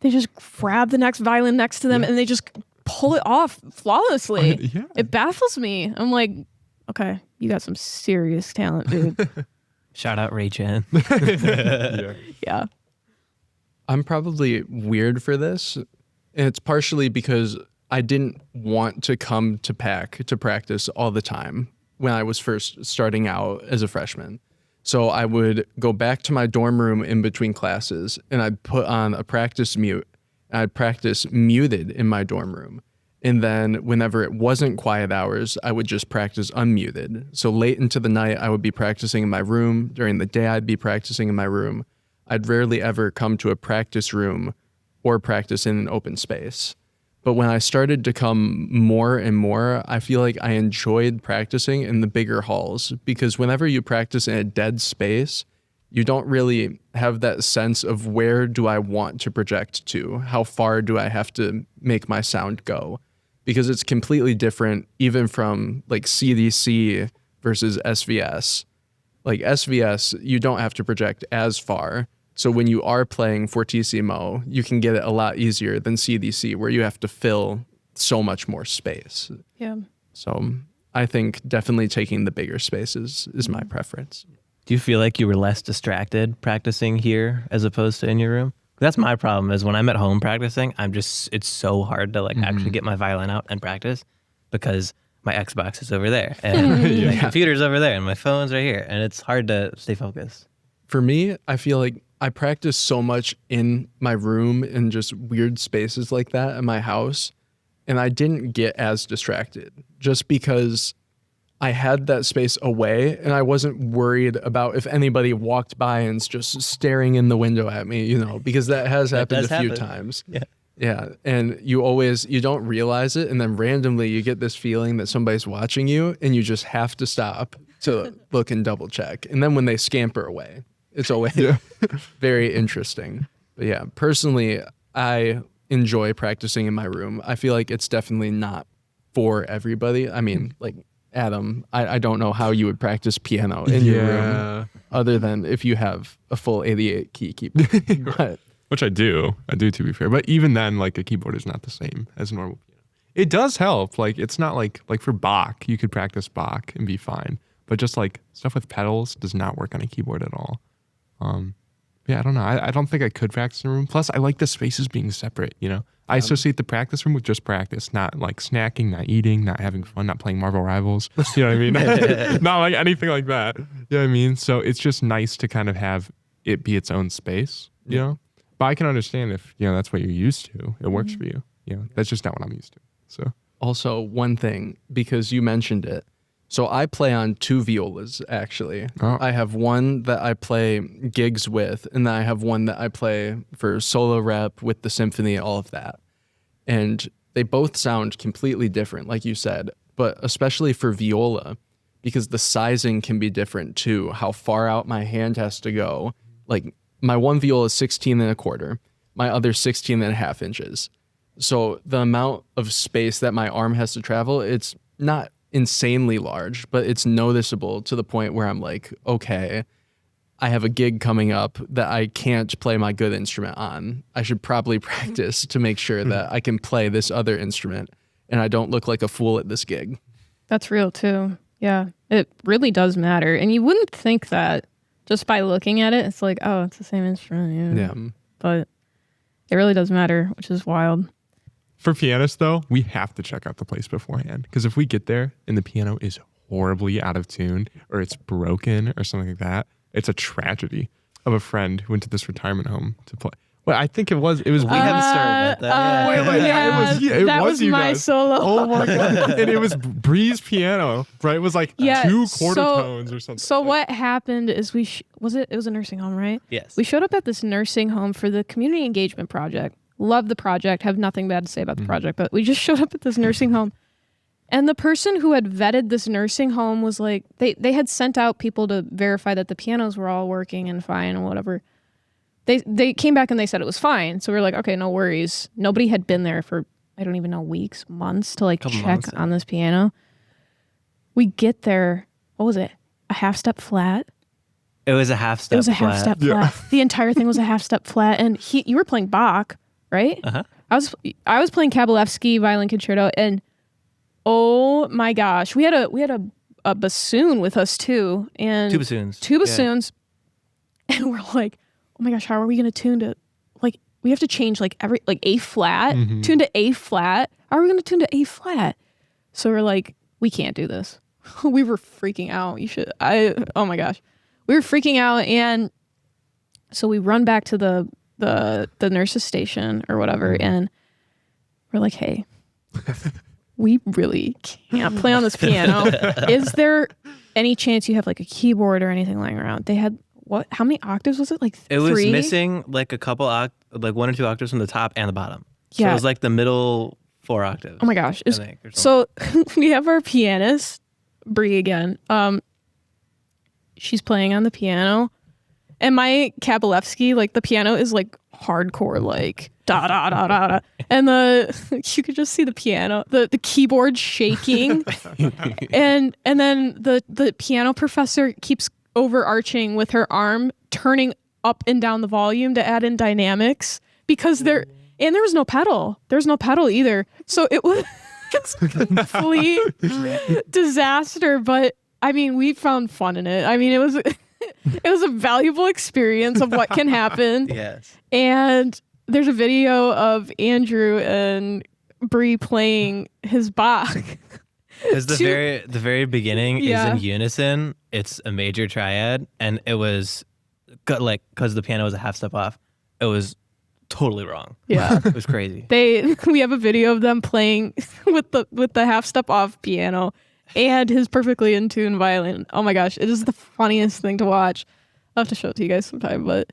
they just grab the next violin next to them and they just pull it off flawlessly. Yeah. It baffles me. I'm like, okay, you got some serious talent, dude. Shout out Ray Chen. Yeah. Yeah. I'm probably weird for this. And it's partially because I didn't want to come to PAC to practice all the time when I was first starting out as a freshman. So I would go back to my dorm room in between classes and I'd put on a practice mute and I'd practice muted in my dorm room. And then whenever it wasn't quiet hours, I would just practice unmuted. So late into the night, I would be practicing in my room. During the day, I'd be practicing in my room. I'd rarely ever come to a practice room or practice in an open space. But when I started to come more and more, I feel like I enjoyed practicing in the bigger halls because whenever you practice in a dead space, you don't really have that sense of where do I want to project to? How far do I have to make my sound go? Because it's completely different even from like CDC versus SVS. Like SVS, you don't have to project as far. So when you are playing fortissimo, you can get it a lot easier than CDC where you have to fill so much more space. Yeah. So I think definitely taking the bigger spaces is my preference. Do you feel like you were less distracted practicing here as opposed to in your room? That's my problem is when I'm at home practicing, it's so hard to like actually get my violin out and practice because my Xbox is over there and my computer's over there and my phone's right here and it's hard to stay focused. For me, I feel like I practice so much in my room in just weird spaces like that in my house, and I didn't get as distracted just because I had that space away and I wasn't worried about if anybody walked by and's just staring in the window at me, you know, because that has happened a few times. Yeah. Yeah. And you don't realize it. And then randomly you get this feeling that somebody's watching you and you just have to stop to look and double check. And then when they scamper away, it's always very interesting. But yeah, personally, I enjoy practicing in my room. I feel like it's definitely not for everybody. I mean, like, Adam, I don't know how you would practice piano in your room other than if you have a full 88 key keyboard. But, Which I do to be fair. But even then, like a keyboard is not the same as a normal piano. It does help. Like it's not like for Bach, you could practice Bach and be fine. But just like stuff with pedals does not work on a keyboard at all. Yeah, I don't know. I don't think I could practice in a room. Plus, I like the spaces being separate, you know? I associate the practice room with just practice, not like snacking, not eating, not having fun, not playing Marvel Rivals. You know what I mean? Not like anything like that. You know what I mean? So it's just nice to kind of have it be its own space, you know? But I can understand if, you know, that's what you're used to. It works for you. You know, that's just not what I'm used to. So also, one thing, because you mentioned it, so I play on two violas, actually. Oh. I have one that I play gigs with, and then I have one that I play for solo rep with the symphony, all of that. And they both sound completely different, like you said, but especially for viola, because the sizing can be different too, how far out my hand has to go. Like my one viola is 16 1/4, my other 16 1/2 inches. So the amount of space that my arm has to travel, it's not insanely large, but it's noticeable to the point where I'm like, okay, I have a gig coming up that I can't play my good instrument on. I should probably practice to make sure that I can play this other instrument and I don't look like a fool at this gig. That's real too. Yeah, it really does matter. And you wouldn't think that just by looking at it. It's like, oh, it's the same instrument. Yeah. But it really does matter, which is wild. for pianists, though, we have to check out the place beforehand. Because if we get there and the piano is horribly out of tune or it's broken or something like that, it's a tragedy. Of a friend who went to this retirement home to play. Well, I think it was. We haven't started that. That was you my guys. solo. Oh my god! And it was Bree's piano, right? It was like two quarter tones or something. So what happened is it was a nursing home, right? Yes. We showed up at this nursing home for the community engagement project. Love the project. Have nothing bad to say about the project, but we just showed up at this nursing home. And the person who had vetted this nursing home was like, they had sent out people to verify that the pianos were all working and fine and whatever. They came back and they said it was fine. So we're like, okay, no worries. Nobody had been there for, I don't even know, weeks, months to check on this piano. We get there, what was it? A half step flat? It was a half step flat. It was a half step flat. The entire thing was a half step flat. And you were playing Bach, right? Uh-huh. I was playing Kabalevsky violin concerto, and oh my gosh, we had a bassoon with us too, and two bassoons, and we're like, oh my gosh, how are we gonna tune to, we have to change A flat, tune to A flat. How are we gonna tune to A flat? So we're like, we can't do this. We were freaking out. Oh my gosh, we were freaking out, and so we run back to the nurse's station or whatever, and we're like, hey, we really can't play on this piano. Is there any chance you have a keyboard or anything lying around? They had how many octaves was it? It was missing a couple 1 or 2 octaves from the top and the bottom. So it was the middle 4 octaves. Oh my gosh. So we have our pianist, Bree again. She's playing on the piano. And my Kabalevsky, the piano is hardcore, da da da da da. And you could just see the piano, the keyboard shaking. and then the piano professor keeps overarching with her arm, turning up and down the volume to add in dynamics because there was no pedal. There's no pedal either. So it was a complete disaster. But I mean, we found fun in it. I mean, it was a valuable experience of what can happen. Yes. And there's a video of Andrew and Bree playing his Bach. Because the very beginning is in unison. It's a major triad, and it was because the piano was a half step off. It was totally wrong. Yeah, it was crazy. We have a video of them playing with the half step off piano and his perfectly in tune violin. Oh my gosh, it is the funniest thing to watch. I'll have to show it to you guys sometime, but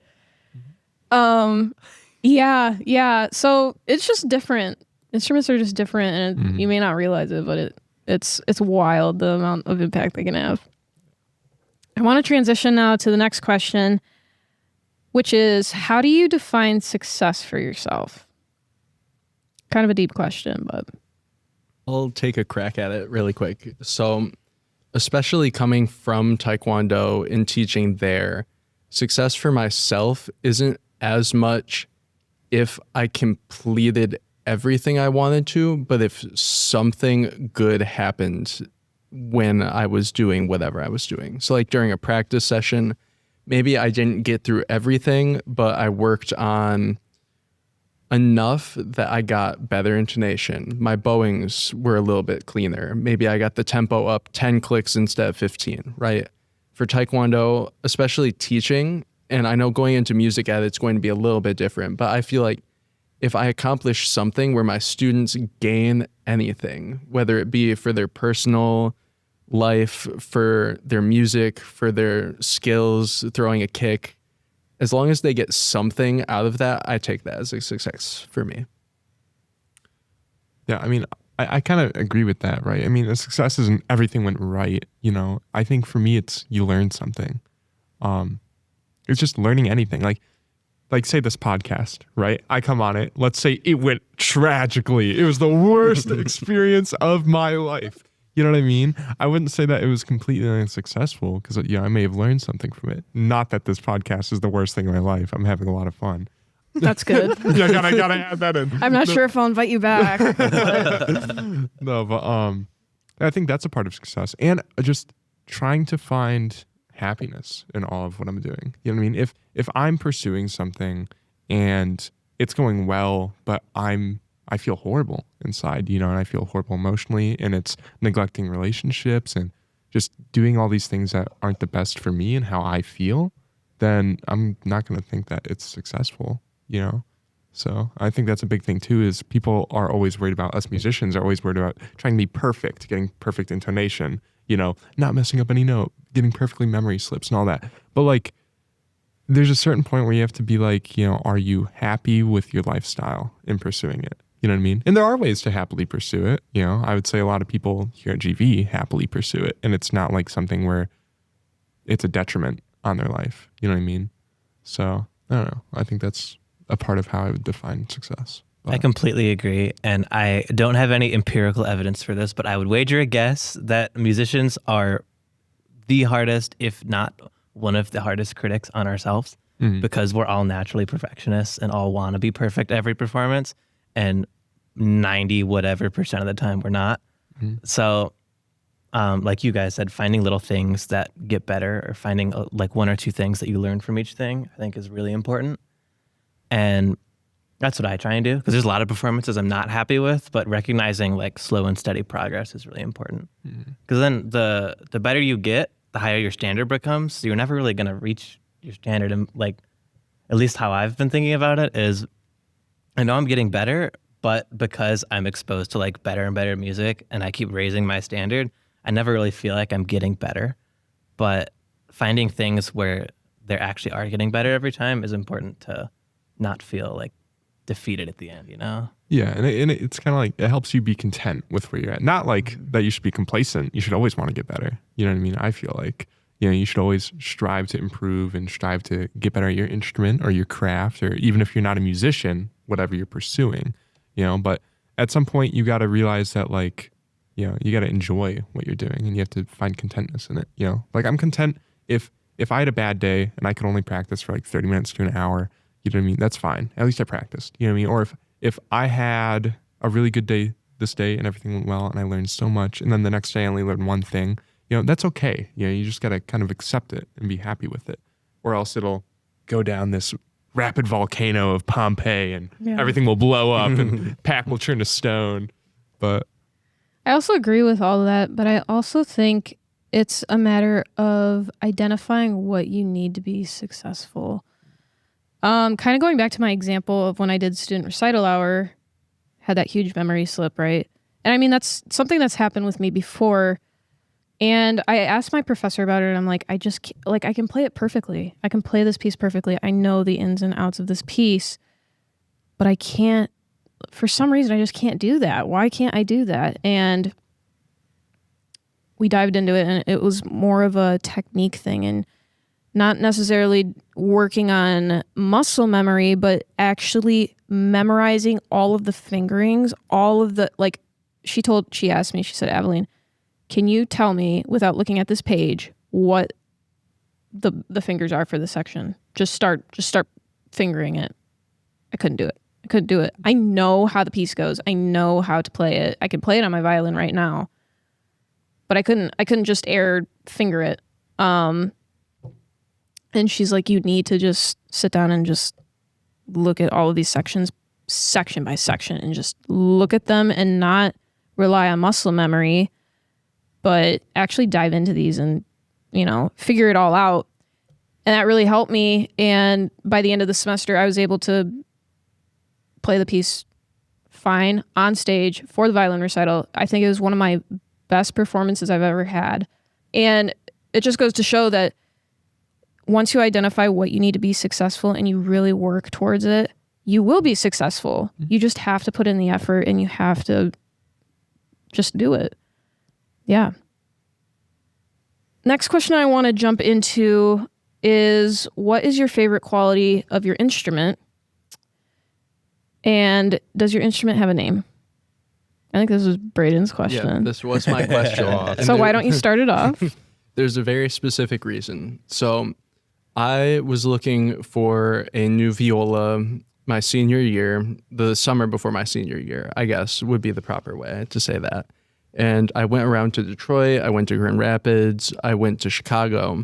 yeah. So it's just different. Instruments are just different, and you may not realize it, but it's wild the amount of impact they can have. I want to transition now to the next question, which is, how do you define success for yourself? Kind of a deep question, but I'll take a crack at it really quick. So, especially coming from Taekwondo and teaching there, success for myself isn't as much if I completed everything I wanted to, but if something good happened when I was doing whatever I was doing. So during a practice session, maybe I didn't get through everything, but I worked on enough that I got better intonation. My bowings were a little bit cleaner. Maybe I got the tempo up 10 clicks instead of 15, right? For Taekwondo, especially teaching, and I know going into music ed, it's going to be a little bit different, but I feel like if I accomplish something where my students gain anything, whether it be for their personal life, for their music, for their skills, throwing a kick, as long as they get something out of that, I take that as a success for me. Yeah, I mean, I kind of agree with that, right? I mean, the success isn't everything went right, I think for me, it's you learn something. It's just learning anything. Like say this podcast, right? I come on it. Let's say it went tragically. It was the worst experience of my life. You know what I mean? I wouldn't say that it was completely unsuccessful because I may have learned something from it. Not that this podcast is the worst thing in my life. I'm having a lot of fun. That's good. Yeah, gotta add that in. I'm not sure if I'll invite you back. No, but I think that's a part of success, and just trying to find happiness in all of what I'm doing. You know what I mean? If I'm pursuing something and it's going well, but I feel horrible inside, and I feel horrible emotionally, and it's neglecting relationships and just doing all these things that aren't the best for me and how I feel, then I'm not going to think that it's successful. you know? So I think that's a big thing too, is people are always worried about, us musicians are always worried about trying to be perfect, getting perfect intonation, you know, not messing up any note, getting perfectly memory slips and all that. But like, there's a certain point where you have to be like, you know, are you happy with your lifestyle in pursuing it? You know what I mean? And there are ways to happily pursue it. You know, I would say a lot of people here at GV happily pursue it. And it's not like something where it's a detriment on their life. You know what I mean? So I don't know. I think that's a part of how I would define success. But I completely agree. And I don't have any empirical evidence for this, but I would wager a guess that musicians are the hardest, if not one of the hardest critics on ourselves, because we're all naturally perfectionists and all want to be perfect every performance. And 90 whatever percent of the time we're not. So like you guys said, finding little things that get better, or finding like one or two things that you learn from each thing, I think is really important. And that's what I try and do, because there's a lot of performances I'm not happy with, but recognizing like slow and steady progress is really important. Because then the better you get, the higher your standard becomes. So you're never really going to reach your standard. And like, at least how I've been thinking about it is, I know I'm getting better, but because I'm exposed to like better and better music and I keep raising my standard, I never really feel like I'm getting better. But finding things where they actually are getting better every time is important to not feel like defeated at the end, you know? yeah, and it's kind of like, it helps you be content with where you're at. Not like that you should be complacent. You should always want to get better. You know what I mean? I feel like, you know, you should always strive to improve and strive to get better at your instrument or your craft, or even if you're not a musician, whatever you're pursuing, you know. But at some point you got to realize that, like, you know, you got to enjoy what you're doing and you have to find contentness in it, you know. Like, I'm content if I had a bad day and I could only practice for like 30 minutes to an hour, you know what I mean? That's fine. At least I practiced, you know what I mean? Or if I had a really good day this day and everything went well and I learned so much, and then the next day I only learned one thing, you know, that's okay. You know, you just got to kind of accept it and be happy with it, or else it'll go down this rapid volcano of Pompeii and everything will blow up and PAC will turn to stone. But I also agree with all of that, but I also think it's a matter of identifying what you need to be successful. Kind of going back to my example of when I did student recital hour, had that huge memory slip, right? And I mean, that's something that's happened with me before. And I asked my professor about it, and I'm like, I can play it perfectly. I can play this piece perfectly. I know the ins and outs of this piece, but I can't, for some reason, I just can't do that. Why can't I do that? And we dived into it, and it was more of a technique thing, and not necessarily working on muscle memory, but actually memorizing all of the fingerings, all of the, like, she asked me, she said, Aveline, can you tell me, without looking at this page, what the fingers are for this section? Just start fingering it. I couldn't do it. I know how the piece goes. I know how to play it. I can play it on my violin right now, but I couldn't just finger it. And she's like, you need to just sit down and just look at all of these sections, section by section, and just look at them and not rely on muscle memory, but actually dive into these and, you know, figure it all out. And that really helped me. And by the end of the semester, I was able to play the piece fine on stage for the violin recital. I think it was one of my best performances I've ever had. And it just goes to show that once you identify what you need to be successful and you really work towards it, you will be successful. You just have to put in the effort and you have to just do it. Yeah. Next question I want to jump into is, what is your favorite quality of your instrument? And does your instrument have a name? I think this was Braden's question. Yeah, this was my question. So why don't you start it off? There's a very specific reason. So I was looking for a new viola my senior year, the summer before my senior year, I guess would be the proper way to say that. And I went around to Detroit, I went to Grand Rapids, I went to Chicago.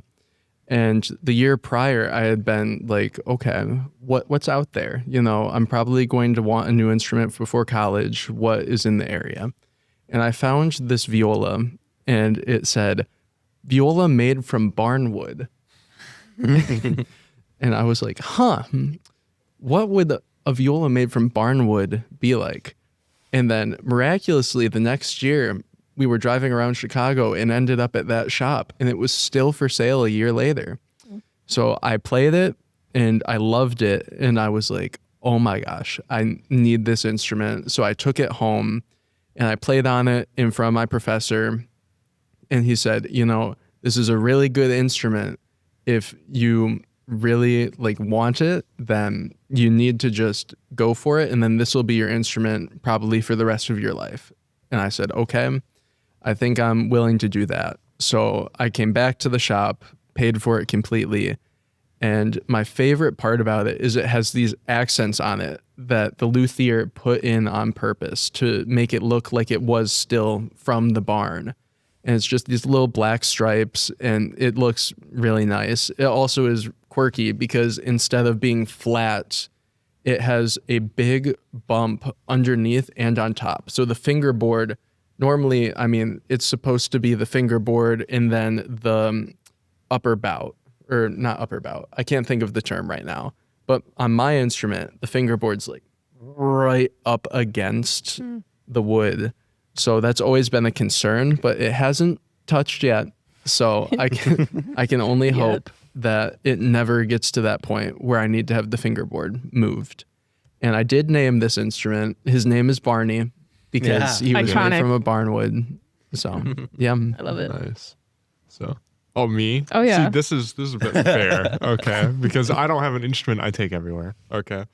And the year prior, I had been like, okay, what's out there? You know, I'm probably going to want a new instrument before college. What is in the area? And I found this viola, and it said, viola made from barnwood. And I was like, what would a viola made from barnwood be like? And then miraculously the next year we were driving around Chicago and ended up at that shop, and it was still for sale a year later. So I played it and I loved it, and I was like, oh my gosh, I need this instrument. So I took it home and I played on it in front of my professor, and he said, you know, this is a really good instrument. If you really like want it, then you need to just go for it, and then this will be your instrument probably for the rest of your life. And I said, okay, I think I'm willing to do that. So I came back to the shop, paid for it completely. And my favorite part about it is it has these accents on it that the luthier put in on purpose to make it look like it was still from the barn. And it's just these little black stripes, and it looks really nice. It also is quirky because instead of being flat, it has a big bump underneath and on top. So the fingerboard, normally, I mean, it's supposed to be the fingerboard and then the upper bout, or not upper bout. I can't think of the term right now. But on my instrument, the fingerboard's like right up against the wood. So that's always been a concern, but it hasn't touched yet. So I can only hope that it never gets to that point where I need to have the fingerboard moved. And I did name this instrument. His name is Barney because he was made from a barnwood. So yeah, I love it. Nice. So, oh, me? Oh yeah. See, this is a bit fair, okay? Because I don't have an instrument I take everywhere. Okay.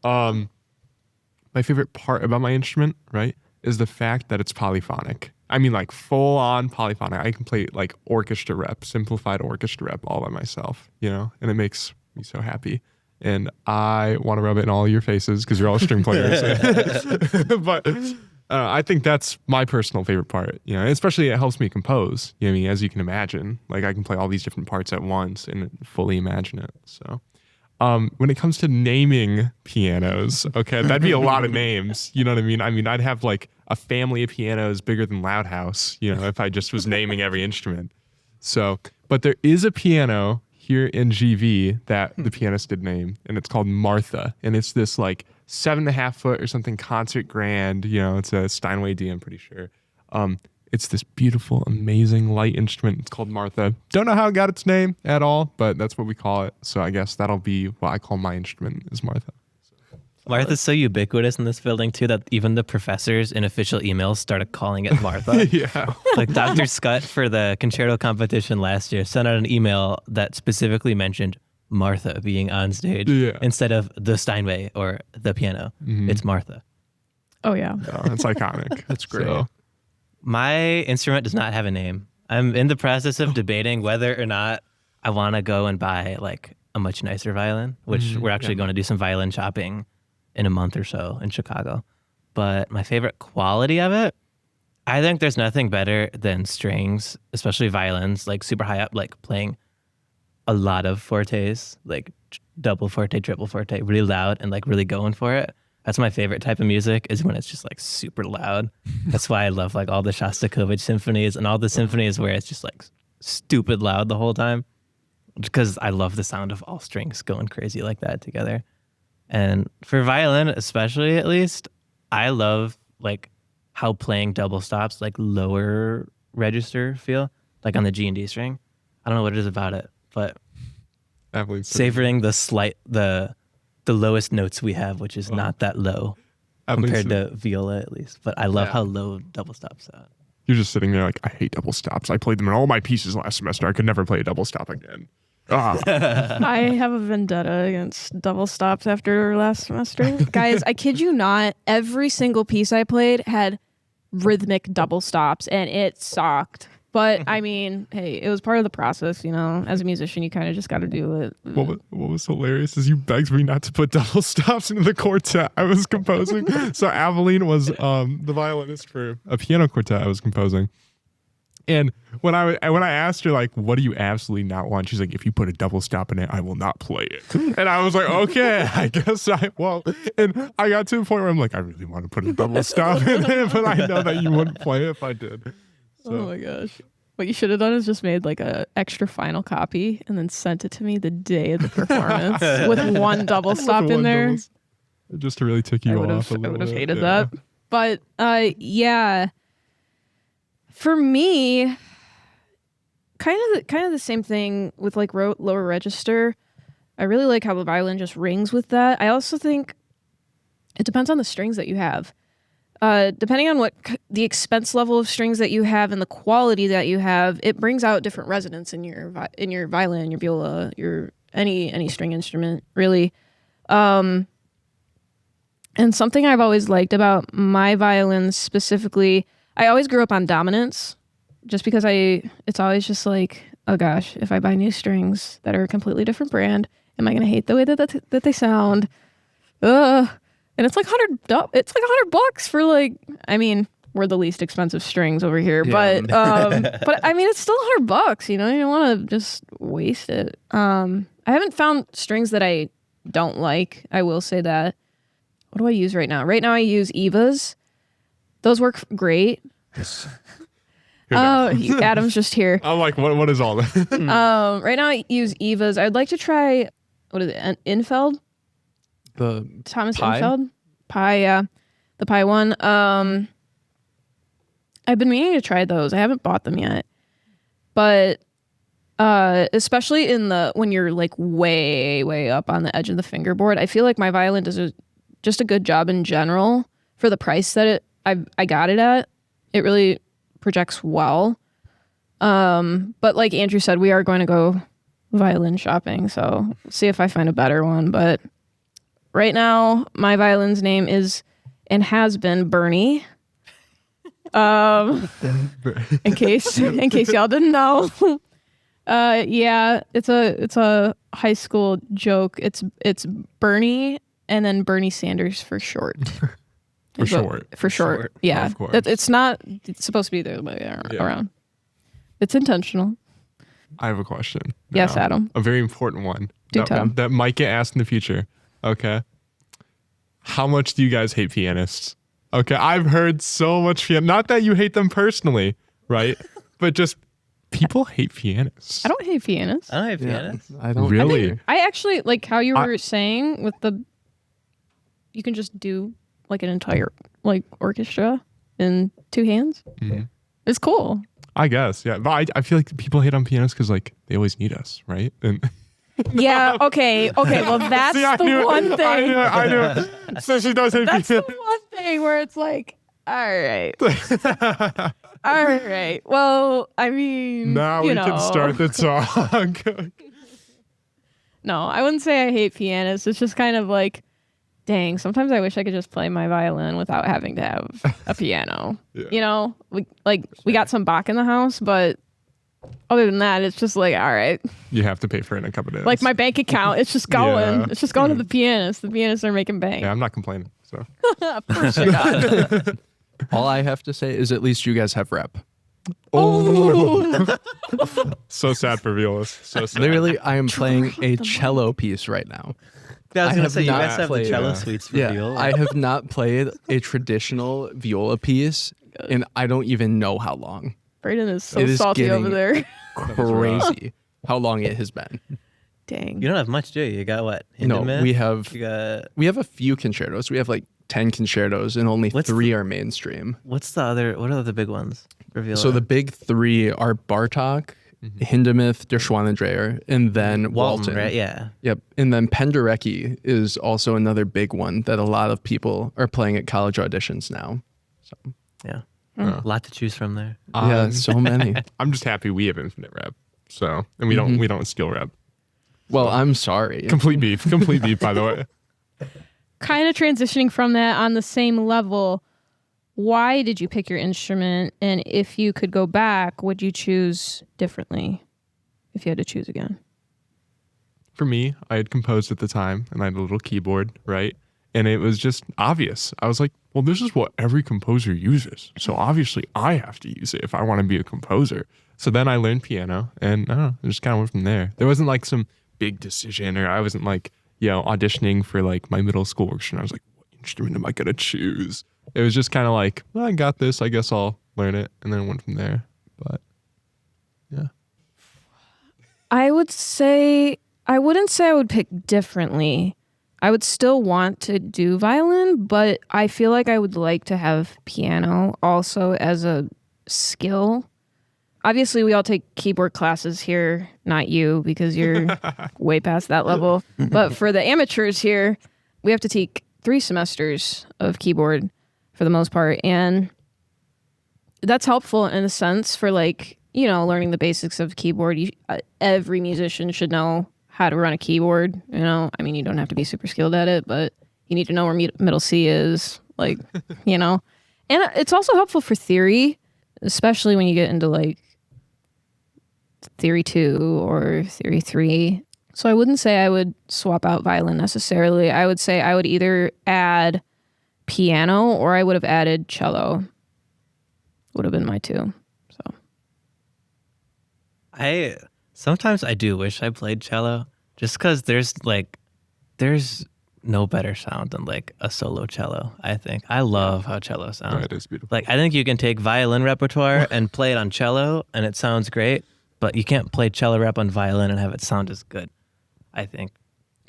My favorite part about my instrument, right, is the fact that it's polyphonic. I mean, like full on polyphonic. I can play like orchestra rep, simplified orchestra rep all by myself, you know, and it makes me so happy. And I want to rub it in all your faces because you're all string players. But I think that's my personal favorite part, you know, especially it helps me compose. You know what I mean? As you can imagine, like I can play all these different parts at once and fully imagine it. So when it comes to naming pianos, okay, that'd be a lot of names. You know what I mean? I mean, I'd have like a family of pianos bigger than Loud House, you know, if I just was naming every instrument. So, but there is a piano here in GV that the pianist did name, and it's called Martha. And it's this like 7.5 foot or something concert grand, you know, it's a Steinway D, I'm pretty sure. It's this beautiful, amazing light instrument. It's called Martha. Don't know how it got its name at all, but that's what we call it. So I guess that'll be what I call my instrument is Martha. Martha's so ubiquitous in this building too that even the professors in official emails started calling it Martha. Yeah. Like Dr. Scott for the concerto competition last year sent out an email that specifically mentioned Martha being on stage instead of the Steinway or the piano. Mm-hmm. It's Martha. Oh yeah. No, it's iconic. That's great. So, my instrument does not have a name. I'm in the process of debating whether or not I want to go and buy like a much nicer violin, which we're actually going to do some violin shopping in a month or so in Chicago. But my favorite quality of it, I think there's nothing better than strings, especially violins, like super high up, like playing a lot of fortes, like double forte, triple forte, really loud and like really going for it. That's my favorite type of music is when it's just like super loud. That's why I love like all the Shostakovich symphonies and all the symphonies where it's just like stupid loud the whole time, because I love the sound of all strings going crazy like that together. And for violin, especially at least, I love like how playing double stops, like lower register feel, like on the G and D string. I don't know what it is about it, but Aveline's savoring the lowest notes we have, which is not that low compared to viola at least. But I love how low double stops sound. You're just sitting there like, I hate double stops. I played them in all my pieces last semester. I could never play a double stop again. I have a vendetta against double stops after last semester. Guys, I kid you not, every single piece I played had rhythmic double stops and it sucked. But I mean, hey, it was part of the process, you know. As a musician, you kind of just got to do it. What was hilarious is you begged me not to put double stops into the quartet I was composing. So Aveline was the violinist for a piano quartet I was composing. And when I asked her, like, what do you absolutely not want? She's like, if you put a double stop in it, I will not play it. And I was like, okay, I guess I won't. And I got to a point where I'm like, I really want to put a double stop in it, but I know that you wouldn't play it if I did. So. Oh my gosh. What you should have done is just made like a extra final copy and then sent it to me the day of the performance with one double stop in there. Just to really tick you off a little I would have bit. hated that. But yeah, for me, kind of the same thing with like lower register. I really like how the violin just rings with that. I also think it depends on the strings that you have. Depending on what the expense level of strings that you have and the quality that you have, it brings out different resonance in your violin, your viola, your any string instrument, really. And something I've always liked about my violins specifically, I always grew up on dominance, just because it's always just like, oh gosh, if I buy new strings that are a completely different brand, am I gonna hate the way that they sound? And it's like $100 for like, I mean, we're the least expensive strings over here, but I mean, it's still $100, you know, you don't want to just waste it. I haven't found strings that I don't like. I will say that. What do I use right now? Right now I use Evas. Those work great. Adam's just here. I'm like, what is all that? Right now I use Evas. I'd like to try, what is it, Infeld? The Thomas Pi? Infeld? Pi, yeah. The Pi one. I've been meaning to try those. I haven't bought them yet. But especially when you're like way, way up on the edge of the fingerboard, I feel like my violin does just a good job in general for the price that I got it at. It really projects well. But like Andrew said, we are going to go violin shopping, so see if I find a better one. But right now, my violin's name is and has been Bernie. In case y'all didn't know. Yeah, it's a high school joke. It's Bernie and then Bernie Sanders for short. For short. Yeah. Of course. It's supposed to be the other way around. It's intentional. I have a question. Yes, now. Adam. A very important one. Do tell. That might get asked in the future. Okay. How much do you guys hate pianists? Okay, I've heard so much not that you hate them personally, right? But just people hate pianists. I don't hate pianists. I don't have pianists. I don't Really? I actually like how you were saying with you can just do like an entire like orchestra in two hands. Mm-hmm. It's cool. I guess, yeah. But I feel like people hate on pianists because like they always need us, right? And Yeah. Okay. Well, that's See, I the knew it. one thing. I knew it. So she does hate That's the pianists. one thing where it's like, all right. All right. Well, I mean, Now we can start the talk. No, I wouldn't say I hate pianists. It's just kind of like, dang, sometimes I wish I could just play my violin without having to have a piano. Yeah. You know, we got some Bach in the house, but other than that, it's just like, all right. You have to pay for it in a couple days. Like my bank account, it's just going. Yeah. It's just going to the pianist. The pianists are making bank. Yeah, I'm not complaining. So Of course you're not. All I have to say is at least you guys have rep. so sad for Violists. So sad. Literally, I am playing a the cello piece right now. I was I gonna have say you not guys have the played, cello suites for viola. I have not played a traditional viola piece in I don't even know how long. Brayden is so It is salty over getting- there. Crazy how long it has been. Dang. You don't have much, do you? You got what? No, Hindemith? we have You got a few concertos. We have like 10 concertos and only What's 3 are mainstream. what's the other? What are the big ones for viola? So the big 3 are Bartok, Hindemith, Der Schwanendreher, and then Walton. right? Yeah. Yep. And then Penderecki is also another big one that a lot of people are playing at college auditions now. So Yeah. A lot to choose from there. yeah, so many. I'm just happy we have infinite rep. So and we don't skill rep. Well, I'm sorry. Complete beef, by the way. Kind of transitioning from that on the same level, why did you pick your instrument? And if you could go back, would you choose differently if you had to choose again? For me, I had composed at the time and I had a little keyboard, right? And it was just obvious. I was like, well, this is what every composer uses. So obviously I have to use it if I want to be a composer. So then I learned piano and I don't know, it just kind of went from there. There wasn't like some big decision or I wasn't like, auditioning for like my middle school orchestra. I was like, what instrument am I going to choose? It was just kind of like, well, I got this. I guess I'll learn it. And then it went from there. But I wouldn't say I would pick differently. I would still want to do violin, but I feel like I would like to have piano also as a skill. Obviously, we all take keyboard classes here, not you, because you're way past that level. But for the amateurs here, we have to take 3 semesters of keyboard for the most part. And that's helpful in a sense for like, learning the basics of keyboard. Every musician should know how to run a keyboard. You don't have to be super skilled at it, but you need to know where middle C is, like, And it's also helpful for theory, especially when you get into like theory 2 or theory 3. So I wouldn't say I would swap out violin necessarily. I would say I would either add piano or I would have added cello. Would have been my 2. So Sometimes I do wish I played cello, just because there's no better sound than like a solo cello. I think I love how cello sounds. Yeah, it is beautiful. Like I think you can take violin repertoire and play it on cello, and it sounds great. But you can't play cello rep on violin and have it sound as good. I think.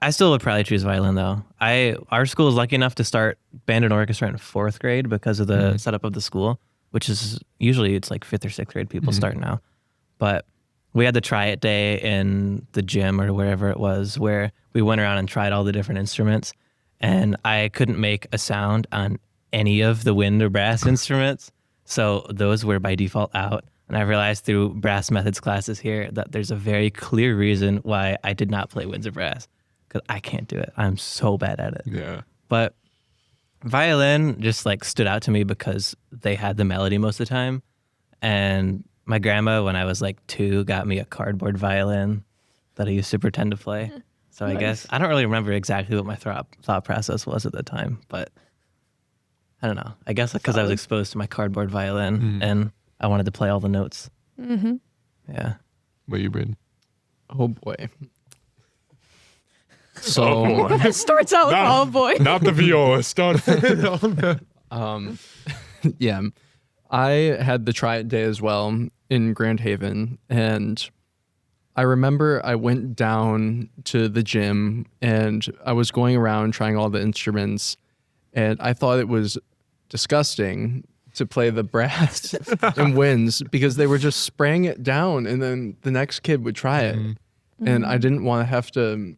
I still would probably choose violin though. Our school is lucky enough to start band and orchestra in 4th grade because of the setup of the school, which is usually it's like 5th or 6th grade people start now. But we had the try it day in the gym or wherever it was where we went around and tried all the different instruments, and I couldn't make a sound on any of the wind or brass instruments. So those were by default out. And I realized through brass methods classes here that there's a very clear reason why I did not play winds of brass, because I can't do it. I'm so bad at it. Yeah. But violin just like stood out to me because they had the melody most of the time. And my grandma, when I was like 2, got me a cardboard violin that I used to pretend to play. So I guess I don't really remember exactly what my thought process was at the time, but I don't know. I guess because I was exposed to my cardboard violin and I wanted to play all the notes. Mm-hmm. Yeah. What you, Braden? Oh boy. So It starts out with oh boy. Not the viola. Start. yeah, I had the try it day as well in Grand Haven, and I remember I went down to the gym and I was going around trying all the instruments, and I thought it was disgusting to play the brass and winds because they were just spraying it down and then the next kid would try it. And I didn't want to have to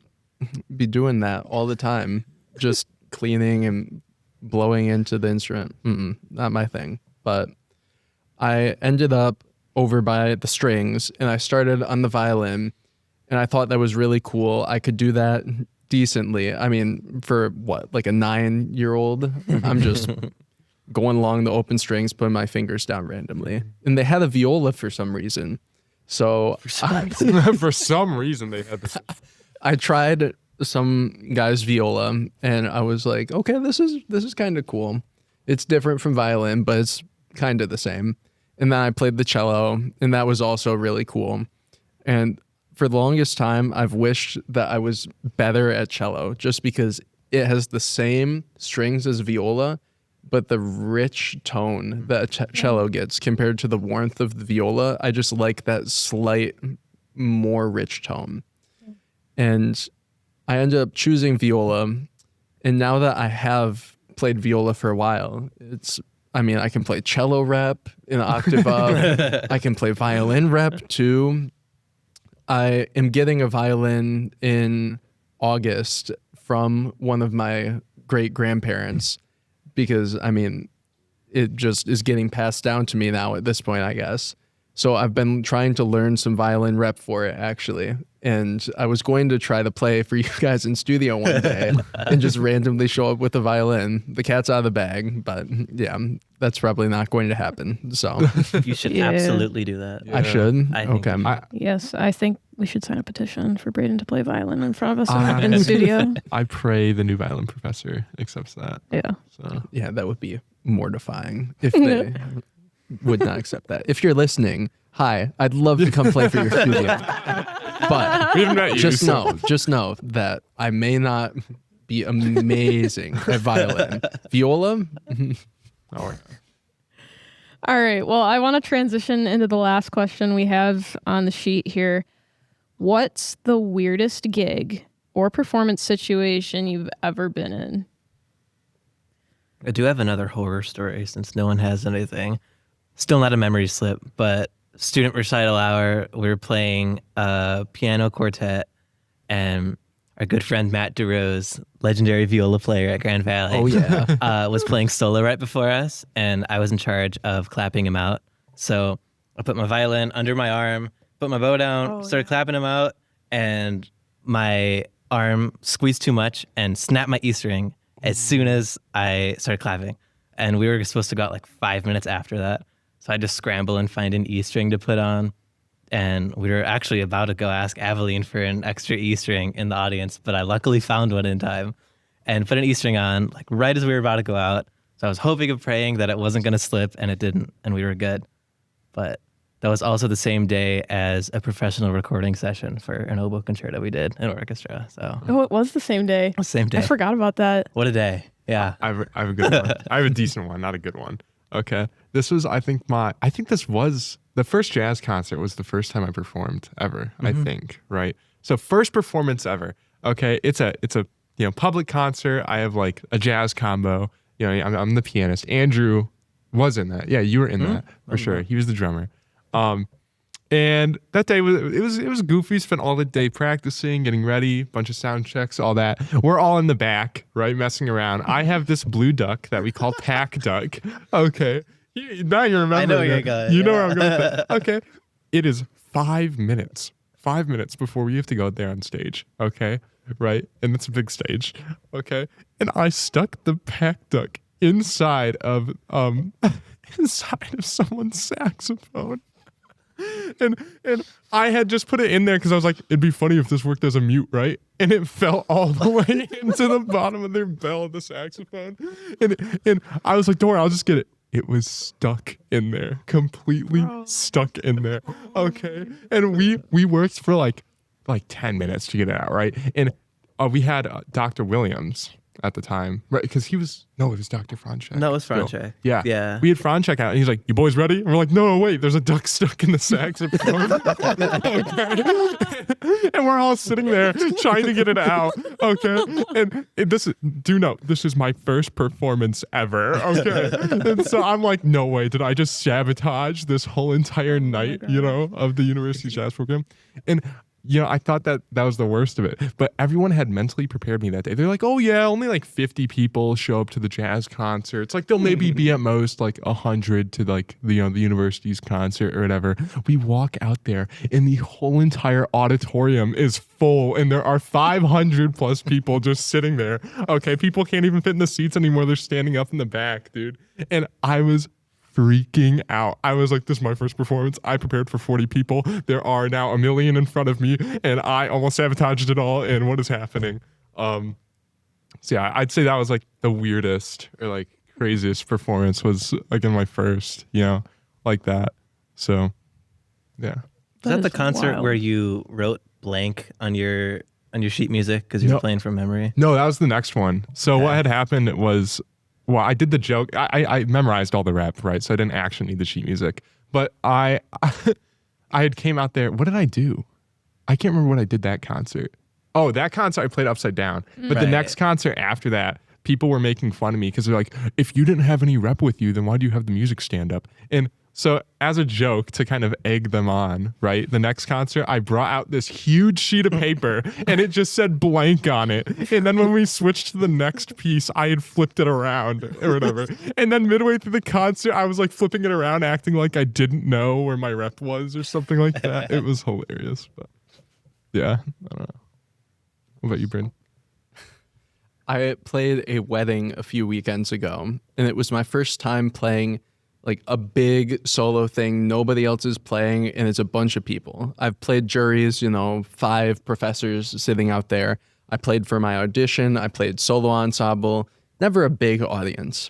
be doing that all the time, just cleaning and blowing into the instrument. Not my thing. But I ended up over by the strings and I started on the violin, and I thought that was really cool. I could do that decently. I mean, for what, like a 9-year-old, I'm just going along the open strings, putting my fingers down randomly. And they had a viola for some reason. So For some reason they had this. I tried some guy's viola and I was like, okay, this is kind of cool. It's different from violin, but it's kind of the same. And then I played the cello, and that was also really cool. And for the longest time, I've wished that I was better at cello just because it has the same strings as viola, but the rich tone that cello gets compared to the warmth of the viola, I just like that slight more rich tone. And I ended up choosing viola. And now that I have played viola for a while, I can play cello rep in an octave up. I can play violin rep too. I am getting a violin in August from one of my great grandparents because, it just is getting passed down to me now at this point, I guess. So I've been trying to learn some violin rep for it, actually. And I was going to try to play for you guys in studio one day and just randomly show up with a violin. The cat's out of the bag, but yeah, that's probably not going to happen. So You should absolutely do that. I should. I think Okay. you Yes, I think we should sign a petition for Braden to play violin in front of us in the studio. I pray the new violin professor accepts that. Yeah. So Yeah, that would be mortifying if they would not accept that. If you're listening, hi, I'd love to come play for your studio. But we haven't met you. just know that I may not be amazing at violin. Viola? Oh, All right. Well, I want to transition into the last question we have on the sheet here. What's the weirdest gig or performance situation you've ever been in? I do have another horror story since no one has anything. Still not a memory slip, but student recital hour, we were playing a piano quartet, and our good friend Matt DeRose, legendary viola player at Grand Valley, was playing solo right before us, and I was in charge of clapping him out. So I put my violin under my arm, put my bow down, started clapping him out, and my arm squeezed too much and snapped my E string as soon as I started clapping. And we were supposed to go out like 5 minutes after that. So I just scramble and find an E string to put on. And we were actually about to go ask Aveline for an extra E string in the audience, but I luckily found one in time and put an E string on like right as we were about to go out. So I was hoping and praying that it wasn't going to slip, and it didn't, and we were good. But that was also the same day as a professional recording session for an oboe concerto we did in orchestra. So It was the same day. Same day. I forgot about that. What a day. Yeah. I have a good one. I have a decent one, not a good one. Okay. This was, I think this was the first jazz concert was the first time I performed ever, I think, right? So first performance ever. Okay. It's a public concert. I have like a jazz combo. I'm the pianist. Andrew was in that. Yeah, you were in that for sure. He was the drummer. And that day it was goofy. Spent all the day practicing, getting ready, bunch of sound checks, all that. We're all in the back, right, messing around. I have this blue duck that we call PAC Duck. Okay, now you remember. I know where you're going. You know where I'm going with that. Okay, it is 5 minutes. 5 minutes before we have to go out there on stage. Okay, right, and it's a big stage. Okay, and I stuck the PAC Duck inside of someone's saxophone. And I had just put it in there because I was like, it'd be funny if this worked as a mute, right? And it fell all the way into the bottom of their bell of the saxophone. And I was like, don't worry, I'll just get it. It was stuck in there, completely stuck in there. Okay. And we worked for like 10 minutes to get it out, right? And we had Dr. Williams at the time, right? Because it was Dr. Franchek. No, it was Franchek. Yeah. We had Franchek out, and he's like, you boys ready? And we're like, no, wait, there's a duck stuck in the saxophone. Okay. And we're all sitting there trying to get it out. Okay. And this is my first performance ever. Okay. And so I'm like, no way, did I just sabotage this whole entire night, of the university jazz program? And I thought that was the worst of it, but everyone had mentally prepared me that day. They're like, oh yeah, only like 50 people show up to the jazz concerts. Like there'll maybe be at most like 100 to like the university's concert or whatever. We walk out there and the whole entire auditorium is full and there are 500 plus people just sitting there. Okay. People can't even fit in the seats anymore. They're standing up in the back, dude. And I was freaking out. I was like, this is my first performance. I prepared for 40 people. There are now 1 million in front of me, and I almost sabotaged it all. And what is happening? So yeah, I'd say that was like the weirdest or like craziest performance was like in my first, like that. So yeah. Is that the concert where you wrote blank on your sheet music because you were playing from memory? No, that was the next one. So what had happened was, well, I did the joke. I memorized all the rap, right? So I didn't actually need the sheet music. But I had came out there. What did I do? I can't remember what I did that concert. Oh, that concert I played upside down. But the next concert after that, people were making fun of me because they're like, if you didn't have any rep with you, then why do you have the music stand up? And so as a joke to kind of egg them on, right? The next concert, I brought out this huge sheet of paper and it just said blank on it. And then when we switched to the next piece, I had flipped it around or whatever. And then midway through the concert, I was like flipping it around, acting like I didn't know where my rep was or something like that. It was hilarious. But yeah, I don't know. What about you, Bryn? I played a wedding a few weekends ago, and it was my first time playing like a big solo thing nobody else is playing, and it's a bunch of people. I've played juries, 5 professors sitting out there. I played for my audition. I played solo ensemble, never a big audience.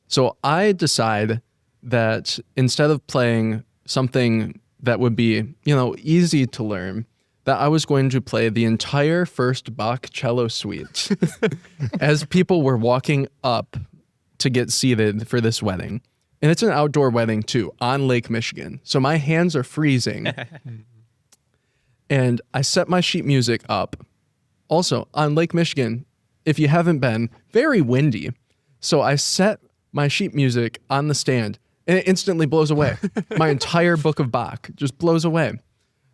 So I decide that instead of playing something that would be, easy to learn, that I was going to play the entire first Bach cello suite as people were walking up to get seated for this wedding. And it's an outdoor wedding too, on Lake Michigan. So my hands are freezing. And I set my sheet music up. Also, on Lake Michigan, if you haven't been, very windy. So I set my sheet music on the stand and it instantly blows away. My entire book of Bach just blows away.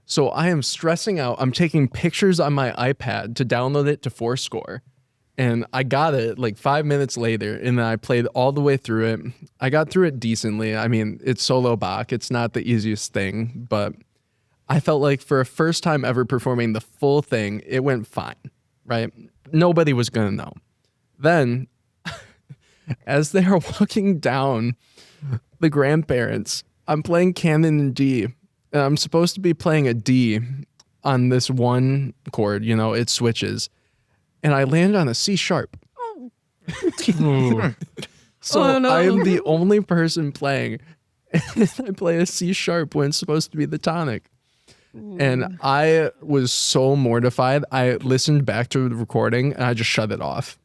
So I am stressing out. I'm taking pictures on my iPad to download it to Fourscore. And I got it like 5 minutes later, and then I played all the way through it. I got through it decently. I mean, it's solo Bach. It's not the easiest thing, but I felt like for a first time ever performing the full thing, it went fine, right? Nobody was going to know. Then, as they are walking down, the grandparents, I'm playing canon in D, and I'm supposed to be playing a D on this one chord, it switches. And I landed on a C sharp. So I am the only person playing. And I play a C sharp when it's supposed to be the tonic. And I was so mortified. I listened back to the recording and I just shut it off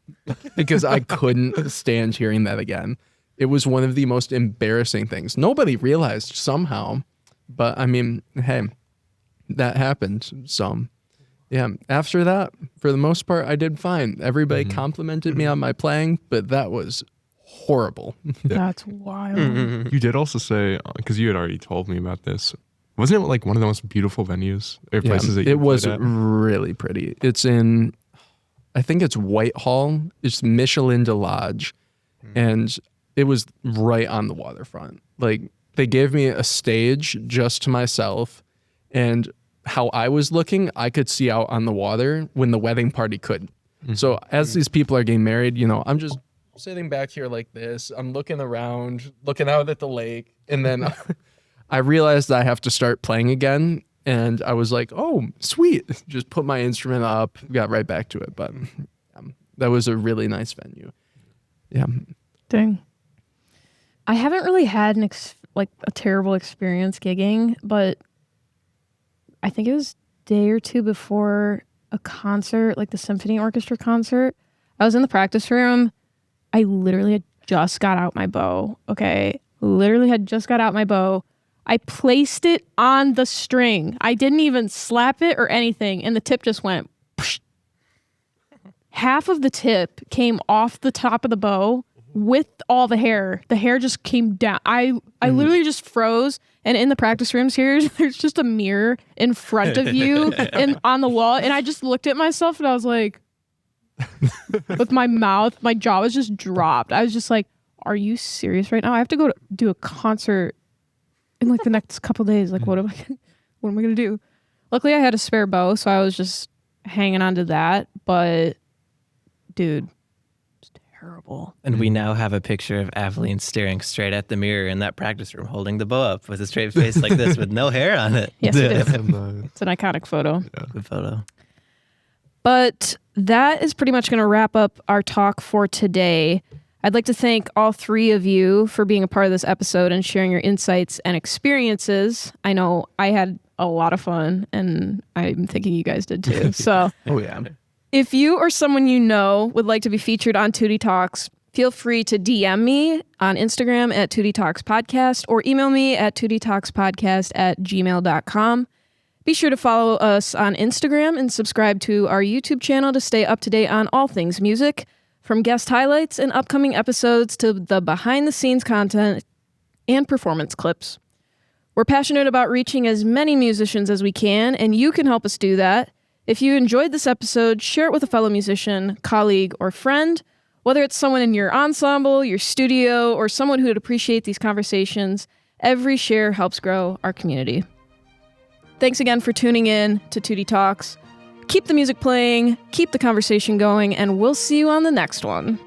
because I couldn't stand hearing that again. It was one of the most embarrassing things. Nobody realized somehow. But I mean, hey, that happened. So yeah, after that, for the most part, I did fine. Everybody complimented me on my playing, but that was horrible. That's wild. You did also say, because you had already told me about this, wasn't it like one of the most beautiful venues or places that you it was played at? really pretty. It's in, I think it's Whitehall. It's Michelin de Lodge, and it was right on the waterfront. Like they gave me a stage just to myself, and how I was looking, I could see out on the water when the wedding party couldn't. So as these people are getting married, I'm just sitting back here like this. I'm looking around, looking out at the lake. And then I realized I have to start playing again. And I was like, oh, sweet. Just put my instrument up, got right back to it. But that was a really nice venue. Yeah. Dang. I haven't really had a terrible experience gigging, but I think it was a day or two before a concert, like the symphony orchestra concert. I was in the practice room. I literally had just got out my bow. Okay. Literally had just got out my bow. I placed it on the string. I didn't even slap it or anything. And the tip just went. Psh. Half of the tip came off the top of the bow with all the hair. The hair just came down. I literally just froze. And in the practice rooms here, there's just a mirror in front of you and on the wall. And I just looked at myself and I was like, with my jaw was just dropped. I was just like, are you serious right now? I have to go do a concert in like the next couple days. Like, what am I going to do? Luckily, I had a spare bow, so I was just hanging on to that. But, dude, it's terrible. And we now have a picture of Aveline staring straight at the mirror in that practice room, holding the bow up with a straight face like this with no hair on it. Yes, it is. It's an iconic photo. Yeah. Good photo. But that is pretty much going to wrap up our talk for today. I'd like to thank all three of you for being a part of this episode and sharing your insights and experiences. I know I had a lot of fun, and I'm thinking you guys did too. So, Oh, yeah. if you or someone you know would like to be featured on Tootie Talks, feel free to DM me on Instagram at Tootie Talks Podcast or email me at tootietalkspodcast@gmail.com. Be sure to follow us on Instagram and subscribe to our YouTube channel to stay up to date on all things music, from guest highlights and upcoming episodes to the behind-the-scenes content and performance clips. We're passionate about reaching as many musicians as we can, and you can help us do that. If you enjoyed this episode, share it with a fellow musician, colleague, or friend, whether it's someone in your ensemble, your studio, or someone who would appreciate these conversations. Every share helps grow our community. Thanks again for tuning in to Tootie Talks. Keep the music playing, keep the conversation going, and we'll see you on the next one.